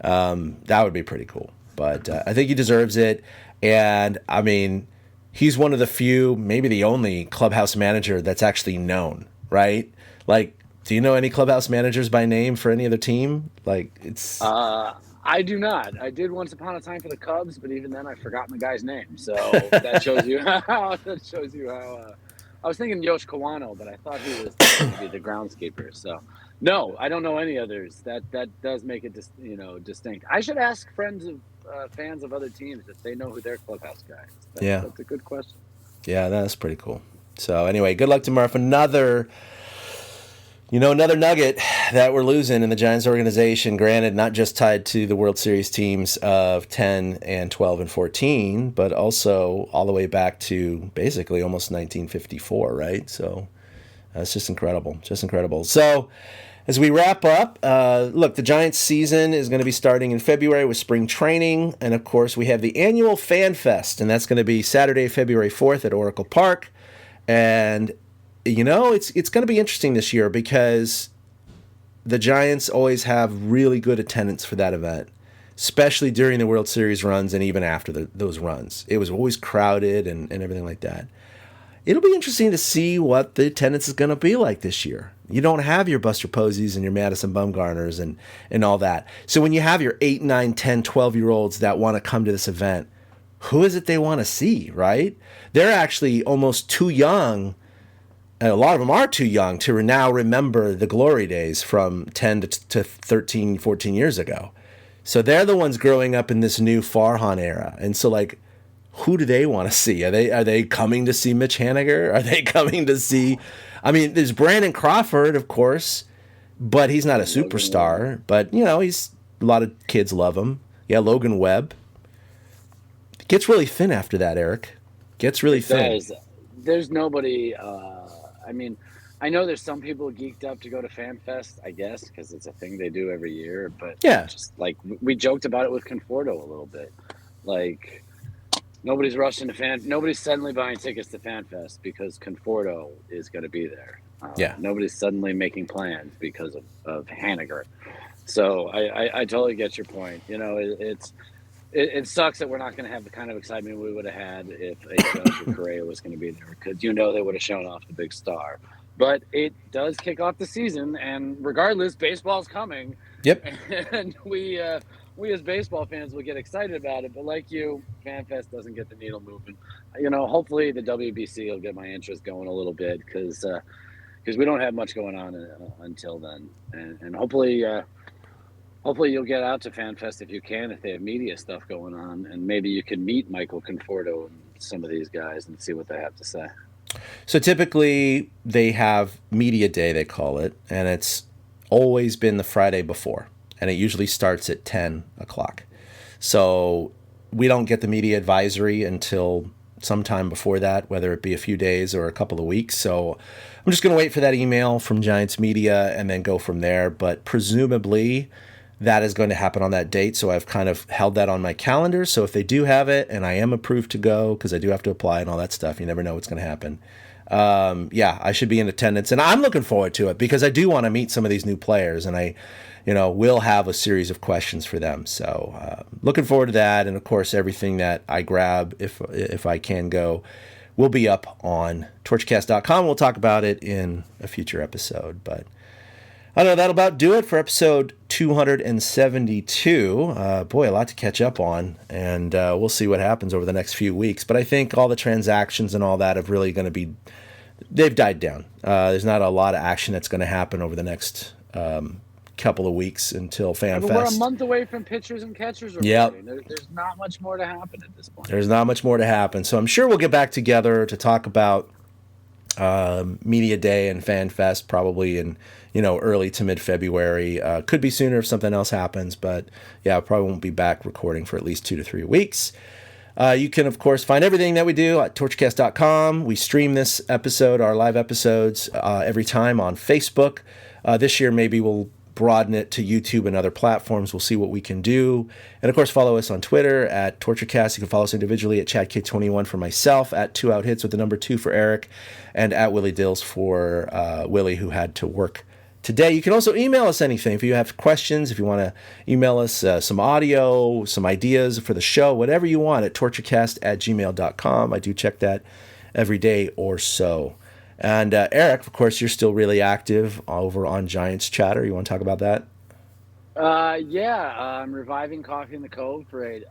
That would be pretty cool. But I think he deserves it. And I mean, he's one of the few, maybe the only clubhouse manager that's actually known, right? Like, do you know any clubhouse managers by name for any other team? Like, it's. I do not. I did once upon a time for the Cubs, but even then I forgot my guy's name. So that shows you how. I was thinking Yosh Kawano, but I thought he was going to be the groundskeeper. So, no, I don't know any others. That does make it distinct. I should ask fans of other teams if they know who their clubhouse guy is. That's a good question. Yeah, that's pretty cool. So anyway, good luck to Murph. Another nugget that we're losing in the Giants organization, granted, not just tied to the World Series teams of 10 and 12 and 14, but also all the way back to basically almost 1954, right? So that's just incredible. So as we wrap up, look, the Giants season is going to be starting in February with spring training. And, of course, we have the annual FanFest, and that's going to be Saturday, February 4th at Oracle Park. And it's going to be interesting this year because the Giants always have really good attendance for that event, especially during the World Series runs and even after those runs. It was always crowded and everything like that. It'll be interesting to see what the attendance is going to be like this year. You don't have your Buster Posies and your Madison Bumgarners and all that. So when you have your 8, 9, 10, 12-year-olds that want to come to this event, who is it they want to see, right? They're actually almost too young. And a lot of them are too young to now remember the glory days from 10 to 13, 14 years ago. So they're the ones growing up in this new Farhan era. And so, like, who do they want to see? Are they coming to see Mitch Haniger? Are they coming to see... I mean, there's Brandon Crawford, of course. but he's not a superstar. But, he's a lot of kids love him. Yeah, Logan Webb. Gets really thin after that, Eric. Gets really thin. There's nobody. I know there's some people geeked up to go to FanFest, I guess, because it's a thing they do every year. But yeah, just like we joked about it with Conforto a little bit. Like, nobody's rushing to nobody's suddenly buying tickets to FanFest because Conforto is going to be there. Nobody's suddenly making plans because of Hanniger. So I totally get your point. It sucks that we're not going to have the kind of excitement we would have had if a Judge or Correa was going to be there, because they would have shown off the big star. But it does kick off the season, and regardless, baseball's coming. Yep. And we as baseball fans will get excited about it. But like you, FanFest doesn't get the needle moving. Hopefully the WBC will get my interest going a little bit, because we don't have much going on until then. And hopefully you'll get out to FanFest if you can, if they have media stuff going on, and maybe you can meet Michael Conforto and some of these guys and see what they have to say. So typically they have media day, they call it, and it's always been the Friday before, and it usually starts at 10 o'clock. So we don't get the media advisory until sometime before that, whether it be a few days or a couple of weeks. So I'm just going to wait for that email from Giants Media and then go from there. But presumably that is going to happen on that date. So I've kind of held that on my calendar. So if they do have it and I am approved to go, because I do have to apply and all that stuff, you never know what's going to happen. I should be in attendance, and I'm looking forward to it because I do want to meet some of these new players, and I will have a series of questions for them. So looking forward to that. And of course, everything that I grab, if I can go, will be up on torchcast.com. We'll talk about it in a future episode, but I don't know, that'll about do it for episode 272. Boy, a lot to catch up on, and we'll see what happens over the next few weeks. But I think all the transactions and all that have really going to be, they've died down. There's not a lot of action that's going to happen over the next couple of weeks until FanFest. We're a month away from pitchers and catchers. Yep. There's not much more to happen at this point. There's not much more to happen. So I'm sure we'll get back together to talk about Media Day and FanFest probably in early to mid-February. Could be sooner if something else happens, but I probably won't be back recording for at least 2 to 3 weeks. You can, of course, find everything that we do at torchcast.com. We stream this episode, our live episodes, every time on Facebook. This year, maybe we'll broaden it to YouTube and other platforms. We'll see what we can do. And, of course, follow us on Twitter at TortureCast. You can follow us individually at ChadK21 for myself, at 2outhits with the number 2 for Eric, and at Willie Dills for Willie, who had to work today. You can also email us anything. If you have questions, if you want to email us some audio, some ideas for the show, whatever you want, at torturecast@gmail.com. I do check that every day or so. And Eric, of course, you're still really active over on Giants Chatter. You want to talk about that? I'm reviving Coffee in the Cove for a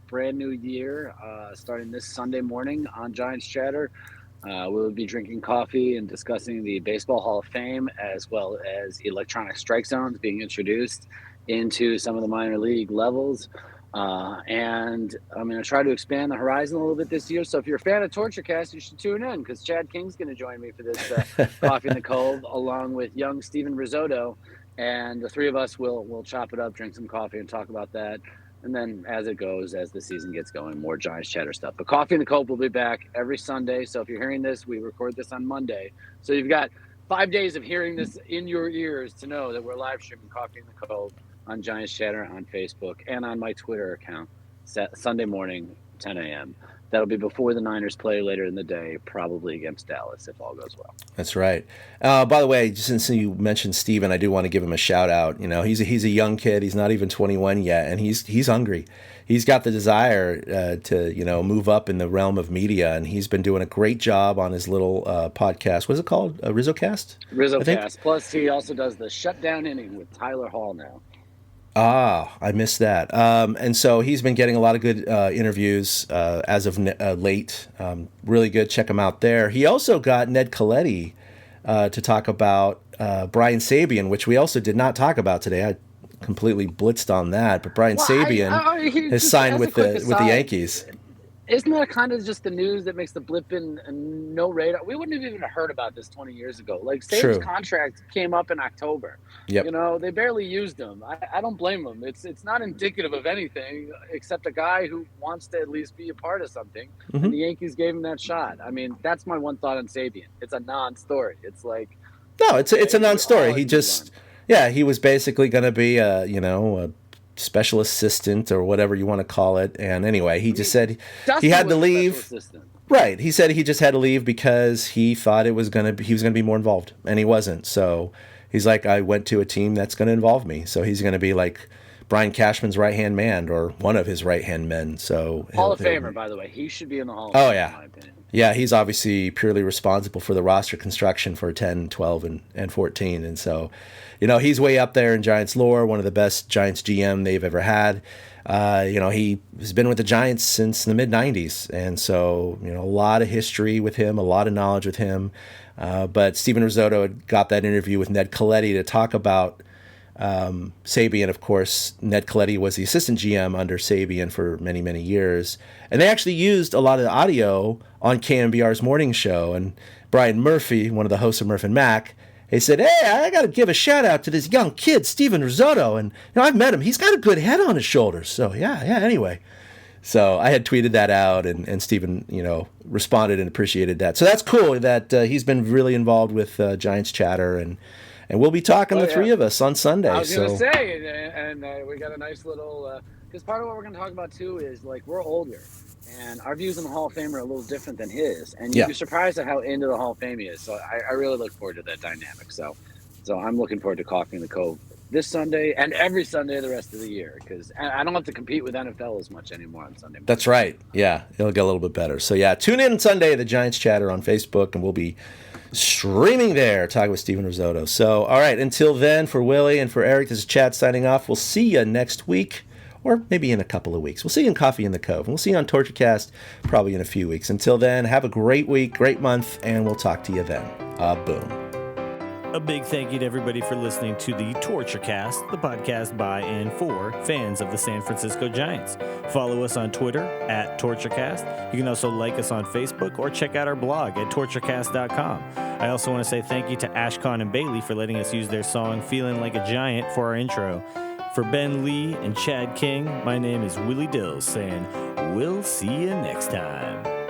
brand new year, starting this Sunday morning on Giants Chatter. We'll be drinking coffee and discussing the Baseball Hall of Fame, as well as electronic strike zones being introduced into some of the minor league levels. And I'm going to try to expand the horizon a little bit this year. So if you're a fan of TortureCast, you should tune in, because Chad King's going to join me for this Coffee in the Cove, along with young Steven Risotto. And the three of us will chop it up, drink some coffee, and talk about that. And then as it goes, as the season gets going, more Giants Chatter stuff. But Coffee in the Cove will be back every Sunday. So if you're hearing this, we record this on Monday. So you've got 5 days of hearing this in your ears to know that we're live streaming Coffee in the Cove on Giants Chatter on Facebook and on my Twitter account Sunday morning, 10 a.m. That'll be before the Niners play later in the day, probably against Dallas, if all goes well. That's right. By the way, just since you mentioned Steven, I do want to give him a shout out. He's a young kid. He's not even 21 yet, and he's hungry. He's got the desire to move up in the realm of media, and he's been doing a great job on his little podcast. What is it called? RizzoCast? RizzoCast. Plus, he also does the Shutdown Inning with Tyler Hall now. I missed that. And so he's been getting a lot of good interviews as of late. Really good. Check him out there. He also got Ned Colletti to talk about Brian Sabian, which we also did not talk about today. I completely blitzed on that. But Brian Sabian has signed with the Yankees. Isn't that kind of just the news that makes the blip in no radar? We wouldn't have even heard about this 20 years ago. Like, Saban's True. contract came up in October. Yep. You know, they barely used him. I don't blame them. It's not indicative of anything except a guy who wants to at least be a part of something. Mm-hmm. And the Yankees gave him that shot. I mean, that's my one thought on Sabian. It's a non-story. It's like, No, it's a non-story. Oh, He just, yeah, he was basically going to be a special assistant or whatever you want to call it. And anyway, he just said he had to leave. Right. He said he just had to leave because he thought he was going to be more involved, and he wasn't. So he's like, I went to a team that's going to involve me. So he's going to be like Brian Cashman's right-hand man or one of his right-hand men. So Hall of Famer, by the way. He should be in the Hall of Fame, in my opinion. Yeah, he's obviously purely responsible for the roster construction for 10, 12, and 14. And so, he's way up there in Giants lore, one of the best Giants GM they've ever had. He has been with the Giants since the mid-'90s. And so, a lot of history with him, a lot of knowledge with him. But Steven Risotto had got that interview with Ned Colletti to talk about Sabian. Of course, Ned Colletti was the assistant GM under Sabian for many, many years. And they actually used a lot of the audio on KNBR's morning show. And Brian Murphy, one of the hosts of Murph and Mac, he said, hey, I got to give a shout out to this young kid, Steven Risotto. And I've met him. He's got a good head on his shoulders. So, yeah, anyway. So I had tweeted that out, and Steven, responded and appreciated that. So that's cool that he's been really involved with Giants Chatter, and we'll be talking, three of us, on Sunday. I was going to say, and we got a nice little, because part of what we're going to talk about, too, is, like, we're older, and our views on the Hall of Fame are a little different than his, and you'd be surprised at how into the Hall of Fame he is. So I really look forward to that dynamic. So I'm looking forward to Coffee in the Cove this Sunday and every Sunday the rest of the year, because I don't have to compete with NFL as much anymore on Sunday morning. That's right. Yeah, it'll get a little bit better. So, yeah, tune in Sunday, the Giants Chatter on Facebook, and we'll be streaming there, talking with Steven Risotto. So, all right, until then, for Willie and for Eric, this is Chad signing off. We'll see you next week, or maybe in a couple of weeks. We'll see you in Coffee in the Cove, and we'll see you on TortureCast probably in a few weeks. Until then, have a great week, great month, and we'll talk to you then. Boom. A big thank you to everybody for listening to the TortureCast, the podcast by and for fans of the San Francisco Giants. Follow us on Twitter at TortureCast. You can also like us on Facebook or check out our blog at torturecast.com. I also want to say thank you to Ashcon and Bailey for letting us use their song Feeling Like a Giant for our intro. For Ben Lee and Chad King, my name is Willie Dills saying, we'll see you next time.